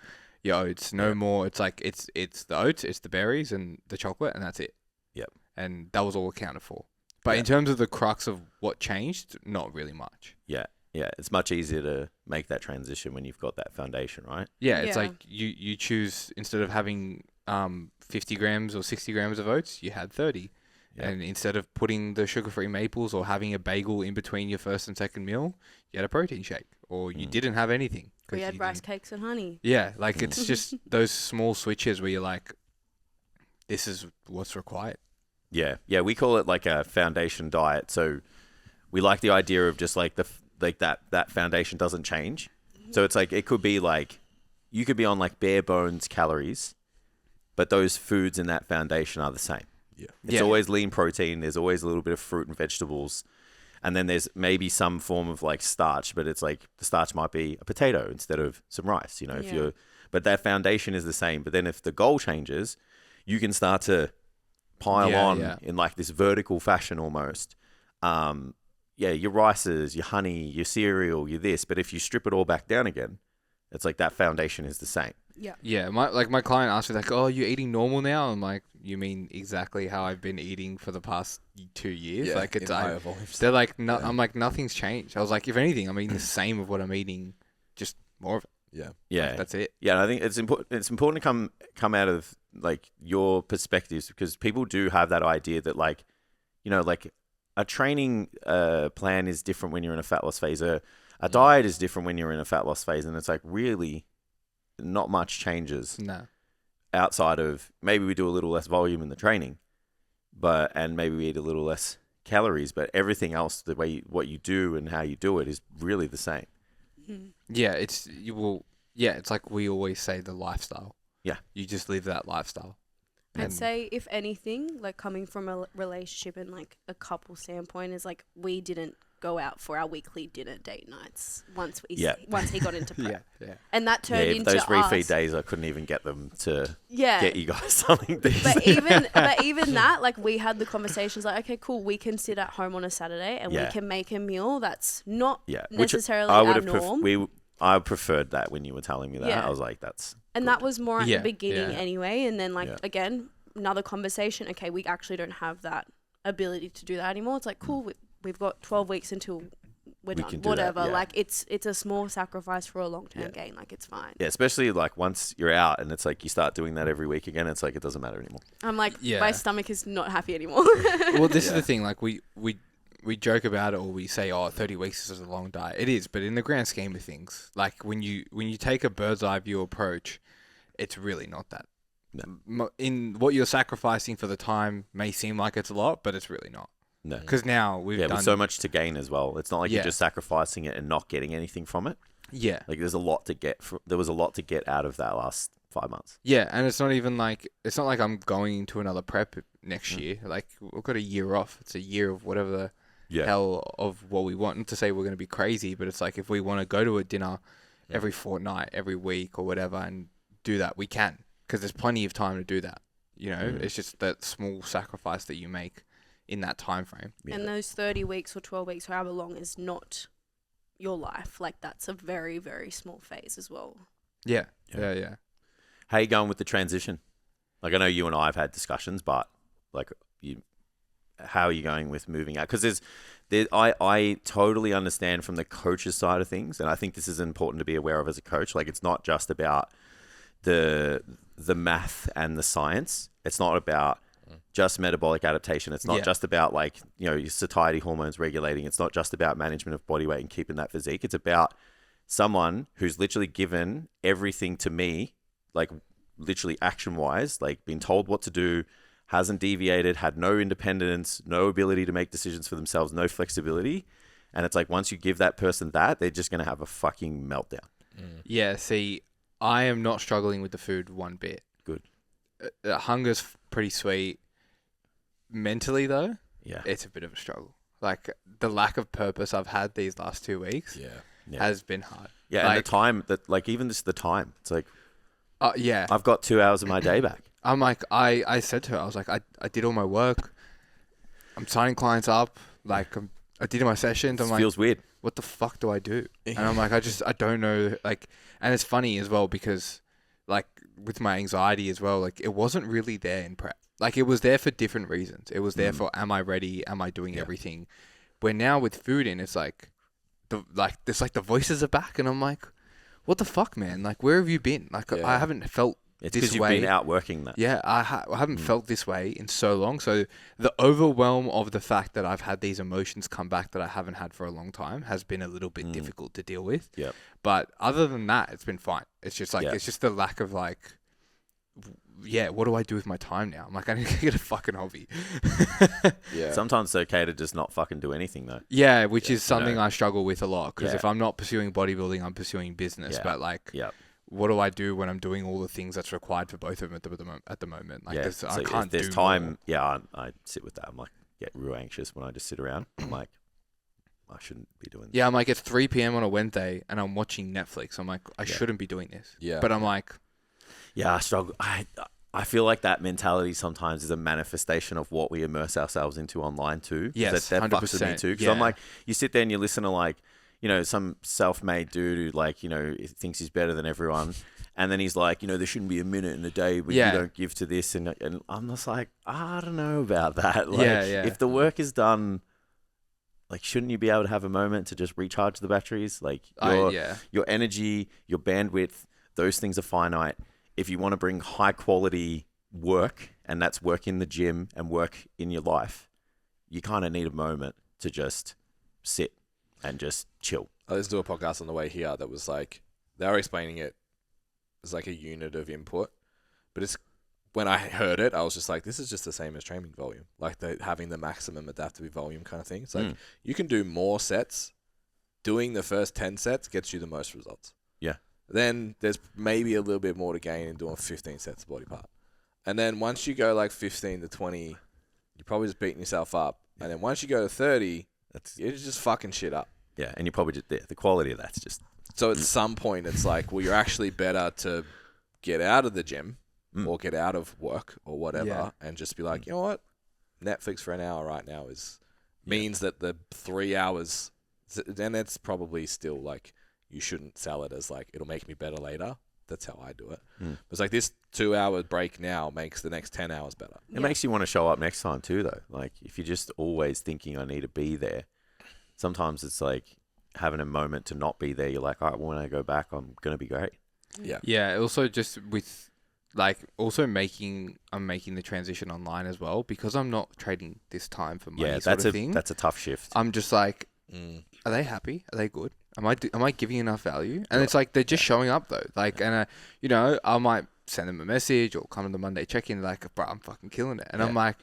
oats. No Yep. more. It's like it's the oats, it's the berries and the chocolate, and that's it. Yep. And that was all accounted for. But in Yep. terms of the crux of what changed, not really much. Yeah. Yeah. It's much easier to make that transition when you've got that foundation, right? Yeah, it's Yeah. like you choose, instead of having 50 grams or 60 grams of oats, you had 30. Yep. And instead of putting the sugar-free maples or having a bagel in between your first and second meal, you had a protein shake, or you Mm. didn't have anything. 'cause We had you rice didn't- cakes and honey. Yeah, like Mm. it's just those small switches where you're like, this is what's required. Yeah. Yeah. We call it like a foundation diet. So we like the idea of just like that foundation doesn't change. So it's like, it could be like, you could be on like bare bones calories, but those foods in that foundation are the same. Yeah. It's Yeah. always lean protein. There's always a little bit of fruit and vegetables. And then there's maybe some form of like starch, but it's like the starch might be a potato instead of some rice, you know, Yeah. but that foundation is the same. But then if the goal changes, you can start to pile Yeah, on yeah. in like this vertical fashion almost. Yeah, your rices, your honey, your cereal, your this. But if you strip it all back down again, it's like that foundation is the same. Yeah. Yeah, my client asked me like, "Oh, you're eating normal now?" I'm like, "You mean exactly how I've been eating for the past 2 years?" Yeah, like it's in higher volumes. they're like, no, Yeah. I'm like, nothing's changed. I was like, if anything, I'm eating the same of what I'm eating, just more of it. Yeah. Yeah, That's it. yeah. And I think it's important. It's important to come out of like your perspectives, because people do have that idea that like, you know, like a training plan is different when you're in a fat loss phase. A diet is different when you're in a fat loss phase, and it's like really not much changes No. outside of maybe we do a little less volume in the training, and maybe we eat a little less calories, but everything else, the way what you do and how you do it is really the same. Yeah, it's like we always say, the lifestyle. Yeah. You just live that lifestyle. I'd And- say, if anything, like coming from a relationship and like a couple standpoint, is like we didn't go out for our weekly dinner date nights once he got into prep. Yeah. And that Yeah, turned if into those refeed us. days, I couldn't even get them to Yeah. get you guys something. But even that, like we had the conversations like, okay, cool, we can sit at home on a Saturday and Yeah. we can make a meal that's not Yeah, necessarily I would our have norm. I preferred that when you were telling me that. Yeah. I was like, that's And that was more at Yeah, the beginning yeah. anyway. And then like Yeah. again, another conversation. Okay, we actually don't have that ability to do that anymore. It's like, cool, we've got 12 weeks until we're We done. can do that, Whatever. yeah. Like it's a small sacrifice for a long term Yeah. gain. Like it's fine. yeah. Especially like once you're out and it's like you start doing that every week again. It's like it doesn't matter anymore. I'm like, Yeah. my stomach is not happy anymore. Well, this is Yeah. the thing. Like we joke about it, or we say, "Oh, 30 weeks is a long diet." It is, but in the grand scheme of things, like when you take a bird's eye view approach, it's really not that. In what you're sacrificing for the time may seem like it's a lot, but it's really not. No. Because now we've Yeah, done with so much to gain as well. It's not like Yeah. you're just sacrificing it and not getting anything from it. Yeah, Like there's a lot to get. There was a lot to get out of that last 5 months. yeah, and it's not even like I'm going into another prep next Mm. year. Like we've got a year off. It's a year of whatever the Yeah. hell of what we want. Not to say we're going to be crazy, but it's like if we want to go to a dinner every fortnight, every week, or whatever, and do that, we can, because there's plenty of time to do that. You know, Mm. it's just that small sacrifice that you make in that time frame. Yeah. And those 30 weeks or 12 weeks, however long, is not your life. Like that's a very, very small phase as well. Yeah, Yeah. yeah. How you going with the transition? Like I know you and I have had discussions, but like how are you going with moving out? Because I totally understand from the coach's side of things, and I think this is important to be aware of as a coach. Like it's not just about the math and the science. It's not about just metabolic adaptation. It's not Yeah. just about like, you know, your satiety hormones regulating. It's not just about management of body weight and keeping that physique. It's about someone who's literally given everything to me, like literally action wise, like been told what to do, hasn't deviated, had no independence, no ability to make decisions for themselves, no flexibility. And it's like, once you give that person that, they're just going to have a fucking meltdown. Yeah, see, I am not struggling with the food one bit. Good. Hunger's pretty sweet. Mentally, though, Yeah. it's a bit of a struggle. Like, the lack of purpose I've had these last 2 weeks has been hard. Yeah, and the time, that like even just the time, it's like, yeah. I've got 2 hours of my day back. I'm like, I said to her, I was like, I did all my work. I'm signing clients up. Like, I did my sessions. I'm like, Feels weird. what the fuck do I do? And I'm like, I don't know. Like, and it's funny as well because, like, with my anxiety as well, like, it wasn't really there in prep. Like, it was there for different reasons. It was there for, am I ready? Am I doing everything? Where now with food in, it's like, it's like the voices are back, and I'm like, what the fuck, man? Like, where have you been? Like, I haven't felt It's this because you've way. been out working that. Yeah, I haven't felt this way in so long. So the overwhelm of the fact that I've had these emotions come back that I haven't had for a long time has been a little bit difficult to deal with. Yep. But other than that, it's been fine. It's just like, Yeah. it's just the lack of like, what do I do with my time now? I'm like, I need to get a fucking hobby. Yeah. Sometimes it's okay to just not fucking do anything though. Yeah, which is something know. I struggle with a lot. Because Yeah. if I'm not pursuing bodybuilding, I'm pursuing business. Yeah. But like, Yeah. what do I do when I'm doing all the things that's required for both of them at the moment? Like, Yeah. I So can't if there's do time. more. Yeah, I sit with that. I'm like, get real anxious when I just sit around. I'm like, I shouldn't be doing this. Yeah, I'm like, it's 3 p.m. on a Wednesday and I'm watching Netflix. I'm like, I shouldn't be doing this. Yeah. But I'm like, Yeah, I struggle. I feel like that mentality sometimes is a manifestation of what we immerse ourselves into online too. 'Cause Yes, that fucks with me 100%, too. Because I'm yeah. like, you sit there and you listen to like, you know, some self-made dude who like, you know, thinks he's better than everyone. And then he's like, you know, there shouldn't be a minute in a day where Yeah. you don't give to this. And I'm just like, I don't know about that. Like, Yeah. if the work is done, like, shouldn't you be able to have a moment to just recharge the batteries? Like, your energy, your bandwidth, those things are finite. If you want to bring high quality work, and that's work in the gym and work in your life, you kind of need a moment to just sit and just chill. I listened to a podcast on the way here that was like, they were explaining it as like a unit of input, but it's, when I heard it, I was just like, this is just the same as training volume, like having the maximum adaptive volume kind of thing. It's like, you can do more sets. Doing the first 10 sets gets you the most results. Yeah. Then there's maybe a little bit more to gain in doing 15 sets of body part. And then once you go like 15 to 20, you're probably just beating yourself up. And then once you go to 30, you're just fucking shit up. Yeah, and you probably just, the quality of that's just... So at some point, it's like, well, you're actually better to get out of the gym or get out of work or whatever and just be like, you know what? Netflix for an hour right now means that the 3 hours, then it's probably still like, you shouldn't sell it as like, it'll make me better later. That's how I do it. It's like this 2 hour break now makes the next 10 hours better. It makes you want to show up next time too, though. Like, if you're just always thinking I need to be there, sometimes it's like having a moment to not be there. You're like, all right, well, when I go back, I'm going to be great. Yeah. Yeah. Also, just with like, I'm making the transition online as well because I'm not trading this time for money. That's sort of thing. That's a tough shift. I'm just like, are they happy? Are they good? Am I giving enough value? And it's like, they're just showing up though. Like, and you know, I might send them a message or come to the Monday check-in like, bro, I'm fucking killing it. And I'm like,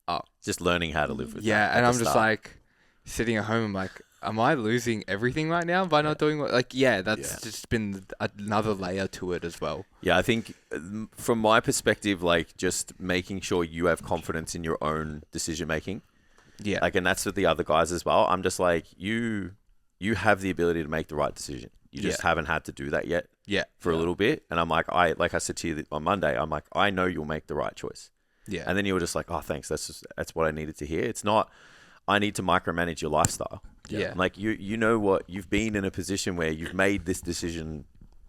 oh, just learning how to live with that. yeah. at And the I'm just start. like sitting at home. I'm like, am I losing everything right now by not doing what? Like, that's just been another layer to it as well. Yeah, I think from my perspective, like, just making sure you have confidence in your own decision making. Yeah. Like, and that's with the other guys as well. I'm just like, you have the ability to make the right decision. You just haven't had to do that yet. Yeah. For a little bit. And I'm like, like I said to you on Monday, I'm like, I know you'll make the right choice. Yeah. And then you were just like, oh, thanks. That's what I needed to hear. It's not, I need to micromanage your lifestyle. Yeah. Like, you know what, you've been in a position where you've made this decision,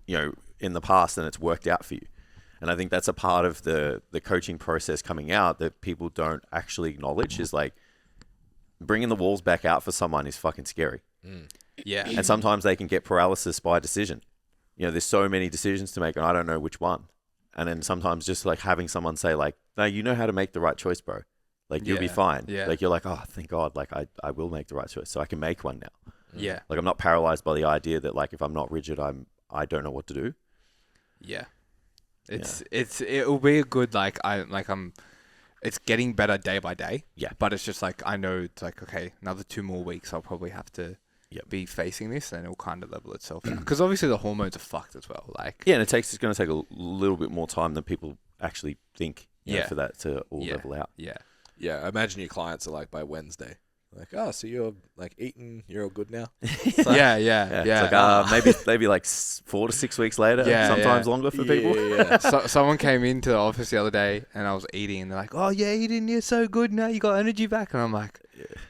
you know, in the past, and it's worked out for you. And I think that's a part of the coaching process coming out that people don't actually acknowledge is like, bringing the walls back out for someone is fucking scary. Yeah. And sometimes they can get paralysis by decision. You know, there's so many decisions to make and I don't know which one. And then sometimes just like having someone say like, no, you know how to make the right choice, bro. Like, you'll be fine. Yeah. Like, you're like, oh, thank God. Like, I will make the right choice. So I can make one now. Yeah. Like, I'm not paralyzed by the idea that like, if I'm not rigid, I don't know what to do. Yeah. It'll be a good, I'm it's getting better day by day. Yeah. But it's just like, I know it's like, okay, another 2 more weeks, I'll probably have to be facing this, and it'll kind of level itself out. Because obviously the hormones are fucked as well. Like, Yeah, and it's going to take a little bit more time than people actually think you know, for that to all level out. Yeah. Yeah, I imagine your clients are like by Wednesday. Like, oh, so you're like eating, you're all good now? Yeah. It's like, maybe like 4 to 6 weeks later, sometimes longer for people. Yeah. So, someone came into the office the other day and I was eating and they're like, oh yeah, eating, you're so good now, you got energy back. And I'm like,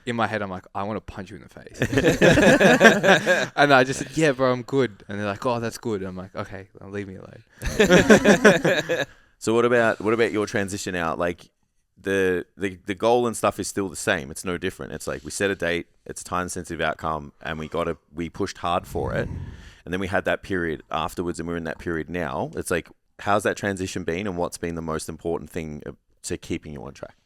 in my head, I'm like, I want to punch you in the face. And I just said, yeah, bro, I'm good. And they're like, oh, that's good. I'm like, okay, well, leave me alone. So what about your transition out? Like the goal and stuff is still the same. It's no different. It's like we set a date, it's a time sensitive outcome, and we pushed hard for it. And then we had that period afterwards, and we're in that period now. It's like, how's that transition been, and what's been the most important thing to keeping you on track?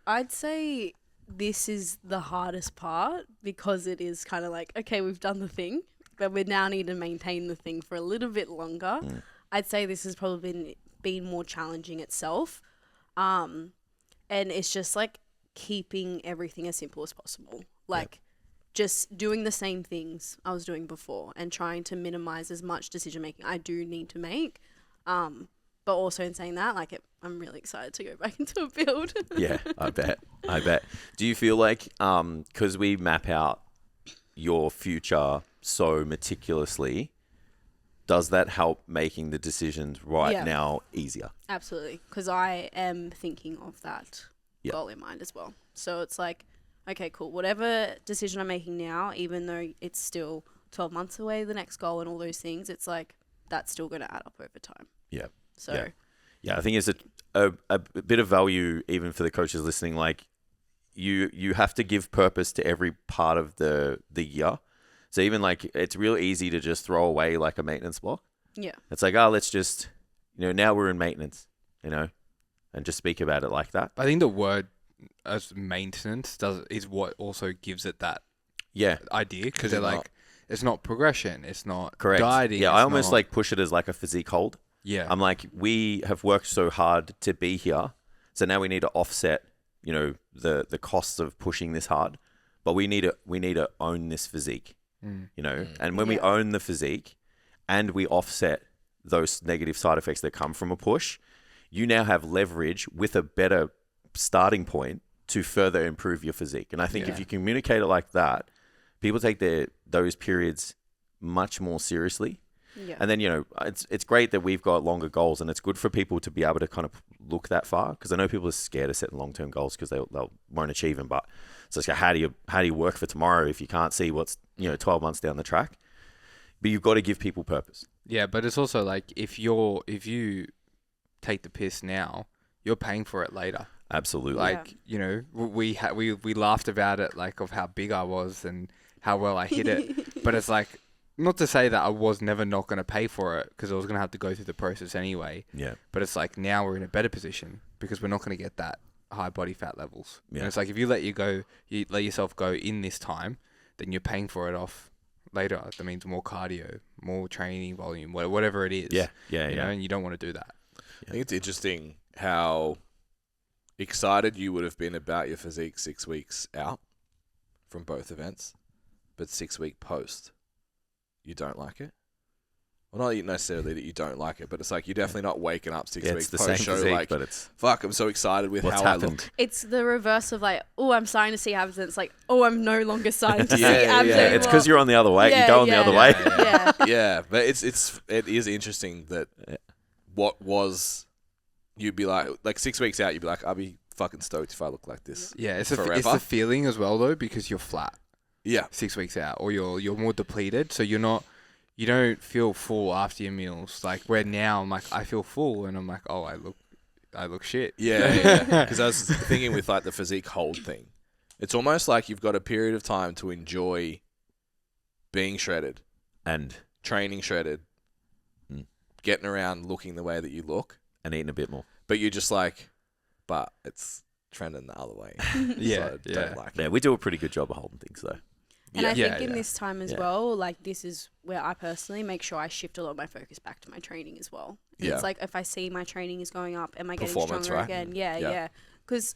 I'd say this is the hardest part, because it is kind of like, okay, we've done the thing, but we now need to maintain the thing for a little bit longer. I'd say this has probably been more challenging itself. And it's just like keeping everything as simple as possible. Like just doing the same things I was doing before and trying to minimize as much decision making I do need to make. But also in saying that, like I'm really excited to go back into a build. Yeah, I bet. Do you feel like, because we map out your future so meticulously, does that help making the decisions now easier? Absolutely, because I am thinking of that goal in mind as well. So it's like, okay, cool. Whatever decision I'm making now, even though it's still 12 months away, the next goal and all those things, it's like that's still going to add up over time. Yeah. So. Yeah, I think it's a bit of value even for the coaches listening. Like you have to give purpose to every part of the year. So even like it's real easy to just throw away like a maintenance block. Yeah. It's like, let's just, now we're in maintenance, and just speak about it like that. I think the word as maintenance is what also gives it that idea, because they're like, it's not progression, it's not dieting. Yeah, I almost like push it as like a physique hold. Yeah. I'm like, we have worked so hard to be here, so now we need to offset, the costs of pushing this hard, but we need to own this physique. And when we own the physique and we offset those negative side effects that come from a push, you now have leverage with a better starting point to further improve your physique. And I think if you communicate it like that, people take those periods much more seriously. Yeah. And then, it's great that we've got longer goals, and it's good for people to be able to kind of look that far, because I know people are scared of setting long-term goals because they won't achieve them. But so it's like, how do you work for tomorrow if you can't see what's 12 months down the track? But you've got to give people purpose. Yeah, but it's also like if you take the piss now, you're paying for it later. Absolutely. Like we laughed about it, like of how big I was and how well I hit it, but it's like, not to say that I was never not going to pay for it, because I was going to have to go through the process anyway. Yeah. But it's like now we're in a better position because we're not going to get that high body fat levels. Yeah. And it's like if you let yourself go in this time, then you're paying for it off later. That means more cardio, more training volume, whatever it is. Yeah. And you don't want to do that. I think it's interesting how excited you would have been about your physique 6 weeks out from both events, but 6 week post, you don't like it. Well, not necessarily that you don't like it, but it's like you're definitely not waking up 6 weeks post show like, but it's fuck, I'm so excited with how I look. It's the reverse of like, oh, I'm starting to see abs, and it's like, oh, I'm no longer starting to see abs anymore. It's because you're on the other way. You go on the other way. Yeah, but it is interesting that what was, you'd be like 6 weeks out, you'd be like, I'll be fucking stoked if I look like this. Yeah, it's the feeling as well though, because you're flat. Yeah. 6 weeks out, or you're more depleted, so you don't feel full after your meals. Like where now I'm like, I feel full, and I'm like, oh, I look shit. Yeah. Because I was thinking with like the physique hold thing, it's almost like you've got a period of time to enjoy being shredded and training shredded, getting around looking the way that you look, and eating a bit more. But you're just like, but it's trending the other way. So I don't like it. We do a pretty good job of holding things though. And I think in this time as well, like this is where I personally make sure I shift a lot of my focus back to my training as well. And Yeah. it's like, if I see my training is going up, am I getting Performance, stronger right? again? Yeah. Yeah. Because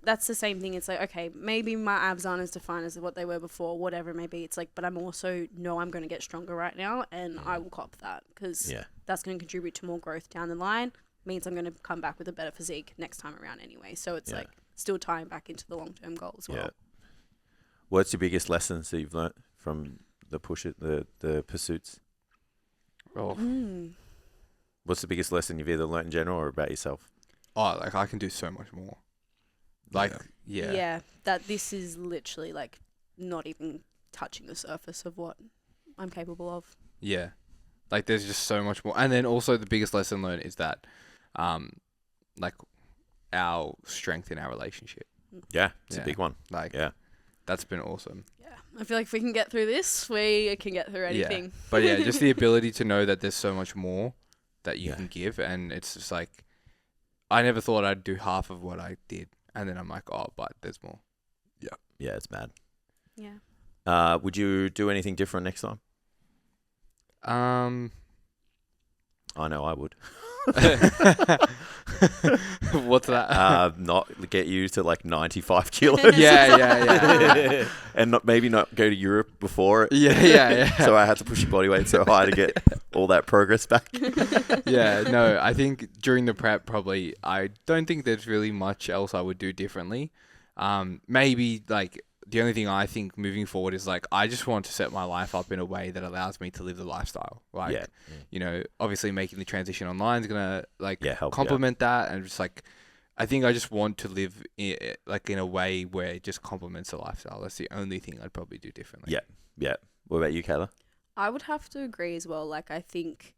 that's the same thing. It's like, okay, maybe my abs aren't as defined as what they were before, whatever it may be. It's like, but I'm also know I'm going to get stronger right now, and I will cop that because Yeah. that's going to contribute to more growth down the line. Means I'm going to come back with a better physique next time around anyway. So it's like still tying back into the long-term goal as well. Yeah. What's your biggest lessons that you've learnt from the pursuits? Oh, What's the biggest lesson you've either learnt in general or about yourself? like I can do so much more. Like, yeah. That this is literally like not even touching the surface of what I'm capable of. Yeah. Like, there's just so much more. And then also the biggest lesson learned is that, like, our strength in our relationship. Yeah, it's a Yeah. big one. Like, Yeah. that's been awesome. Yeah. I feel like if we can get through this, we can get through anything. Yeah. But yeah, just the ability to know that there's so much more that you Yeah. can give. And it's just like, I never thought I'd do half of what I did. And then I'm like, oh, but there's more. Yeah, it's mad. Yeah. Would you do anything different next time? I know I would. What's that? Not get you to like 95 kilos. Yeah. And maybe not go to Europe before it. Yeah. So I had to push your body weight so high to get all that progress back. Yeah, no, I think during the prep, probably, I don't think there's really much else I would do differently. Maybe, like, the only thing I think moving forward is, like, I just want to set my life up in a way that allows me to live the lifestyle. Like, Yeah. you know, obviously making the transition online is going to, like, Yeah, help you out. complement that. And just, like, I think I just want to live, in a way where it just complements the lifestyle. That's the only thing I'd probably do differently. Yeah. Yeah. What about you, Kayla? I would have to agree as well. Like, I think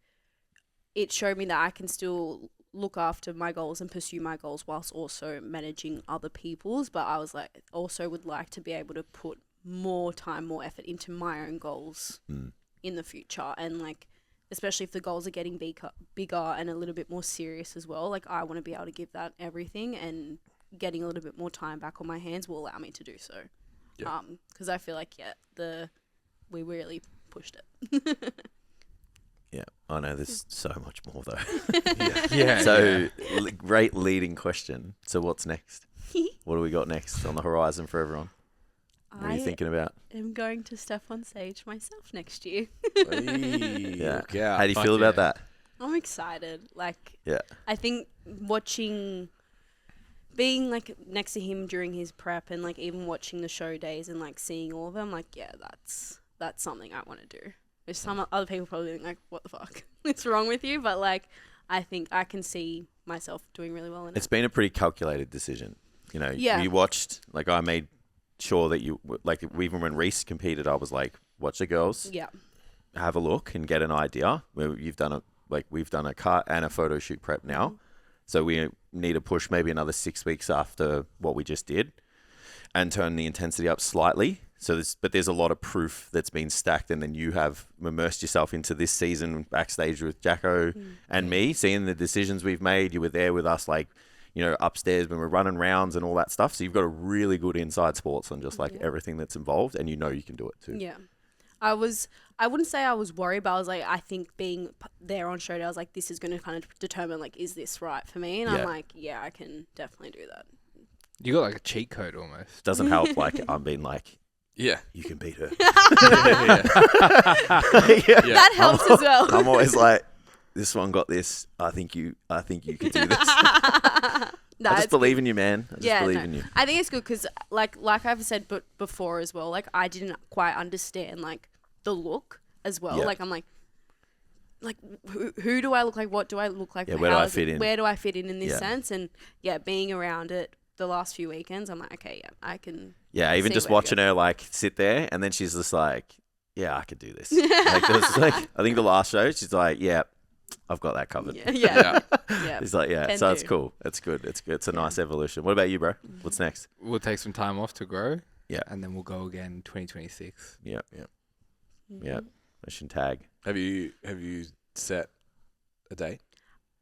it showed me that I can still look after my goals and pursue my goals whilst also managing other people's. But I was like, also would like to be able to put more time, more effort into my own goals in the future. And like, especially if the goals are getting bigger and a little bit more serious as well. Like, I want to be able to give that everything, and getting a little bit more time back on my hands will allow me to do so. Yeah. Because I feel like, we really pushed it. Yeah. I know there's so much more though. Yeah. So great leading question. So what's next? What do we got next on the horizon for everyone? What are you thinking about? I'm going to step on stage myself next year. Yeah. Yeah. How do you Fuck feel about yeah. that? I'm excited. Like, Yeah. I think being like next to him during his prep, and like even watching the show days and like seeing all of them, like, yeah, that's something I want to do. There's some other people probably think like, what the fuck is wrong with you? But like, I think I can see myself doing really well in It's it. been a pretty calculated decision. You know, Yeah. you watched, like, I made sure that you, like, even when Reese competed, I was like, watch the girls, Yeah. have a look and get an idea. We've done a cut and a photo shoot prep now. So we need to push maybe another 6 weeks after what we just did and turn the intensity up slightly. But there's a lot of proof that's been stacked, and then you have immersed yourself into this season backstage with Jacko and me, seeing the decisions we've made. You were there with us, like, you know, upstairs when we're running rounds and all that stuff. So you've got a really good inside sports on just like everything that's involved, and you know you can do it too. Yeah. I wouldn't say I was worried, but I was like, I think being there on show day, I was like, this is going to kind of determine, like, is this right for me? And Yeah. I'm like, yeah, I can definitely do that. You got like a cheat code almost. Doesn't help, like, I'm being like, Yeah. you can beat her. Yeah. That helps as well. I'm always like, this one got this. I think you could do this. No, I just it's believe in you, man. I just believe no. in you. I think it's good because, like I've said before as well, like, I didn't quite understand, like, the look as well. Yeah. Like, I'm like who do I look like? What do I look like? Yeah, where do I How is fit it- in? Where do I fit in this Yeah. sense? And yeah, being around it the last few weekends, I'm like, okay, yeah, I can. Yeah, even see just where to watching go. her like sit there, and then she's just like, yeah, I could do this. Like, there was, like, I think the last show, she's like, yeah, I've got that covered. Yeah. Yeah. It's like, yeah, Can so it's do. cool. It's good. It's good. It's a nice evolution. What about you, bro? What's next? We'll take some time off to grow. Yeah. And then we'll go again 2026. Yeah, Mm-hmm. yeah. Mission tag. Have you set a day?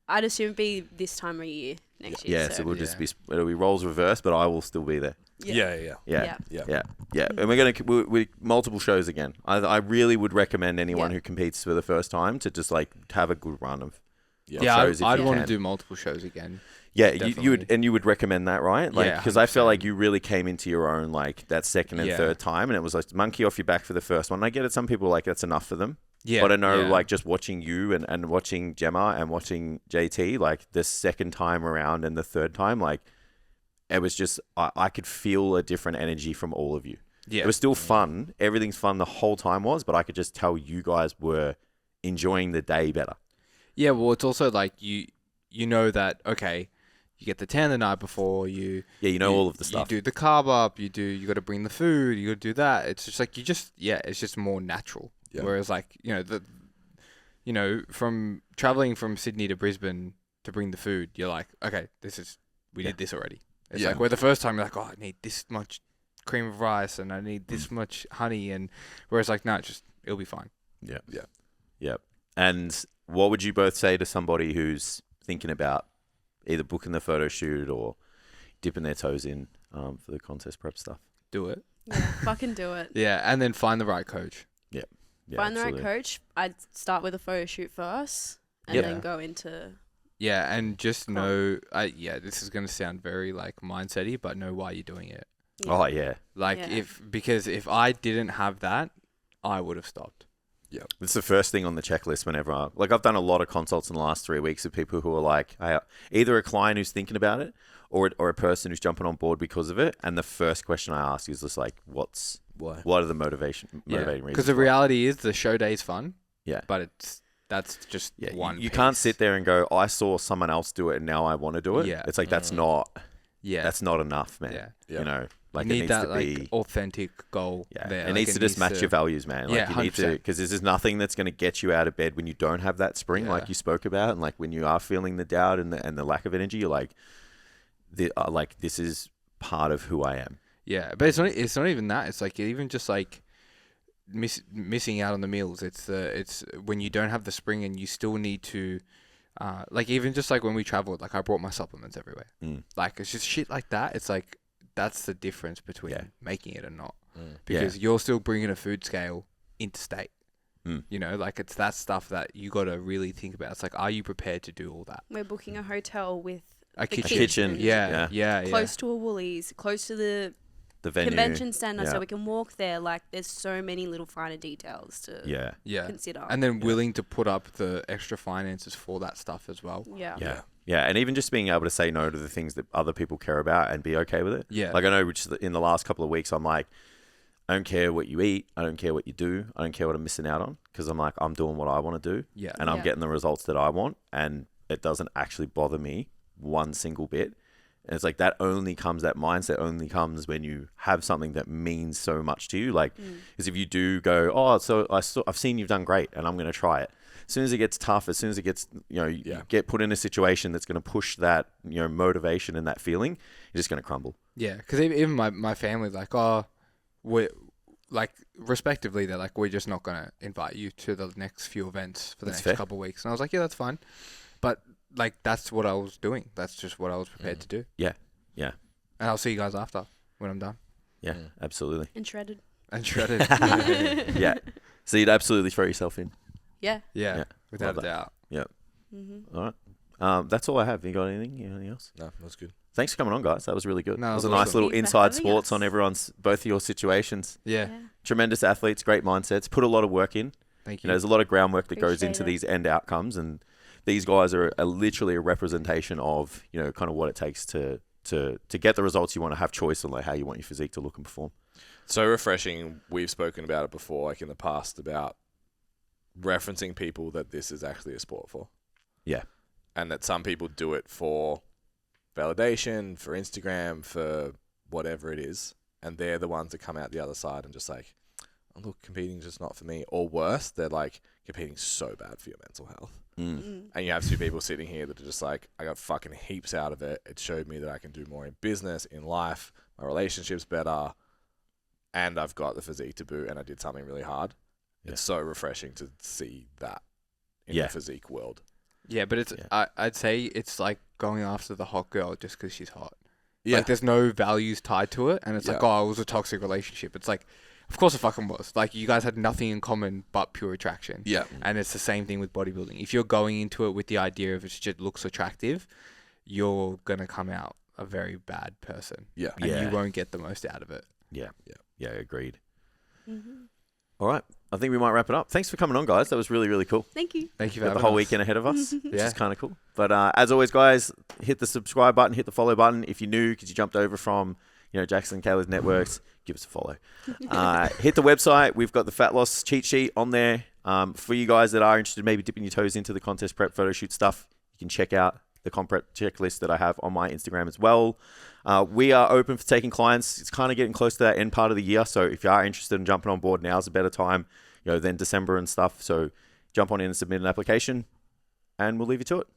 I'd assume it'd be this time of year next year. Yeah, so we'll just be, it'll be roles reversed, but I will still be there. Yeah. Yeah. Yeah. Yeah. And we're going to, we multiple shows again. I really would recommend anyone Yeah. who competes for the first time to just like have a good run of Yeah. Yeah, shows if I'd you want to can. do multiple shows again. Yeah, Definitely. you would recommend that, right? Like, Yeah, because I felt 100%. like you really came into your own like that second and Yeah. third time, and it was like monkey off your back for the first one. And I get it. Some people like that's enough for them. Yeah, But I know, yeah. like, just watching you and watching Gemma and watching JT, like, the second time around and the third time, like, it was just, I could feel a different energy from all of you. Yeah. It was still fun. Everything's fun the whole time but I could just tell you guys were enjoying the day better. Yeah, well, it's also like you know that, okay, you get the tan the night before, you All of the stuff. You do the carb up, you got to bring the food, you got to do that. It's just like it's just more natural. Yeah. Whereas like, from traveling from Sydney to Brisbane to bring the food, you're like, okay, we did this already. It's Yeah. like where the first time you're like, oh, I need this much cream of rice and I need this much honey, and whereas like, no, it'll be fine. Yeah. Yeah. Yep. And what would you both say to somebody who's thinking about either booking the photo shoot or dipping their toes in for the contest prep stuff? Do it. Yeah, fucking do it. Yeah, and then find the right coach. Yeah, Find the right absolutely. coach. I'd start with a photo shoot first, and Yep. then go into. Yeah, and just know, this is gonna sound very like mindset-y, but know why you're doing it. Oh, yeah. Like Yeah. because if I didn't have that, I would have stopped. It's the first thing on the checklist whenever I've done a lot of consults in the last 3 weeks of people who are like, either a client who's thinking about it or a person who's jumping on board because of it. And the first question I ask is just like, what are the motivating reasons? Because the for it? reality is the show day is fun. Yeah. But that's just one. You can't piece. sit there and go, I saw someone else do it and now I want to do it. Yeah. It's like, that's not enough, man. Yeah. Yeah. You know, like you it need needs that to be like authentic goal. Yeah, there. it Like, needs to just match your values, man. Like Yeah, you need to, 100%. because this is nothing that's going to get you out of bed when you don't have that spring, Yeah. like you spoke about, and like when you are feeling the doubt and the lack of energy, you're like, this is part of who I am. Yeah, but it's not even that. It's like even just like missing out on the meals. It's when you don't have the spring and you still need to, like even just like when we traveled, like I brought my supplements everywhere. Like it's just shit like that. It's like that's the difference between making it and not, because you're still bringing a food scale interstate. You know, like it's that stuff that you got to really think about. It's like, are you prepared to do all that? We're booking a hotel with A the kitchen. Yeah. close to a Woolies, close to the venue. convention center, Yeah. so we can walk there. Like, there's so many little finer details to Yeah. consider. And then willing to put up the extra finances for that stuff as well. Yeah. And even just being able to say no to the things that other people care about and be okay with it. Yeah. Like I know, which in the last couple of weeks, I'm like, I don't care what you eat. I don't care what you do. I don't care what I'm missing out on, because I'm like, I'm doing what I want to do. Yeah. And I'm Yeah. getting the results that I want. And it doesn't actually bother me one single bit. And it's like that mindset only comes when you have something that means so much to you. Like, because if you do go, I've seen you've done great and I'm going to try it. As soon as it gets tough, as soon as it gets, you get put in a situation that's going to push that, motivation and that feeling, you're just going to crumble. Yeah, because even my family's like, we're like, respectively, they're like, we're just not going to invite you to the next few events for the That's next fair. couple of weeks. And I was like, yeah, that's fine. But like, that's what I was doing. That's just what I was prepared to do. Yeah. And I'll see you guys after when I'm done. Yeah, absolutely. And shredded. And shredded. Yeah. So you'd absolutely throw yourself in. Yeah. Yeah, Yeah. without Love a doubt. All right. That's all I have. You got anything else? No, that's good. Thanks for coming on, guys. That was really good. No, it was it a was nice awesome. little Thank you for inside having sports us. on both of your situations. Yeah. Tremendous athletes, great mindsets, put a lot of work in. Thank You you. know, there's a lot of groundwork that goes Appreciate into it. these end outcomes, and these guys are literally a representation of, kind of what it takes to get the results you want, to have choice on like how you want your physique to look and perform. So refreshing. We've spoken about it before, like in the past, about referencing people that this is actually a sport for. Yeah. And that some people do it for validation, for Instagram, for whatever it is. And they're the ones that come out the other side and just like, oh, look, competing's just not for me. Or worse, they're like, competing's so bad for your mental health. And you have two people sitting here that are just like, I got fucking heaps out of it. It showed me that I can do more in business, in life, my relationship's better, and I've got the physique to boot, and I did something really hard. Yeah. It's so refreshing to see that in Yeah. the physique world. Yeah, but it's Yeah. I'd say it's like going after the hot girl just because she's hot. Yeah. Like there's no values tied to it, and it's like, Yeah. oh, it was a toxic relationship. It's like, Of course it fucking was. Like, you guys had nothing in common but pure attraction. Yeah. And it's the same thing with bodybuilding. If you're going into it with the idea of it just looks attractive, you're going to come out a very bad person. Yeah. And Yeah. you won't get the most out of it. Yeah, agreed. Mm-hmm. All right, I think we might wrap it up. Thanks for coming on, guys. That was really, really cool. Thank you. Thank you for Got the having whole us. weekend ahead of us, which Yeah. is kind of cool. But as always, guys, hit the subscribe button, hit the follow button. If you're new, because you jumped over from Jackson and Kayla's networks, give us a follow. Hit the website. We've got the fat loss cheat sheet on there. For you guys that are interested, maybe dipping your toes into the contest prep photo shoot stuff, you can check out the comp prep checklist that I have on my Instagram as well. We are open for taking clients. It's kind of getting close to that end part of the year. So if you are interested in jumping on board, now's a better time, than December and stuff. So jump on in and submit an application, and we'll leave you to it.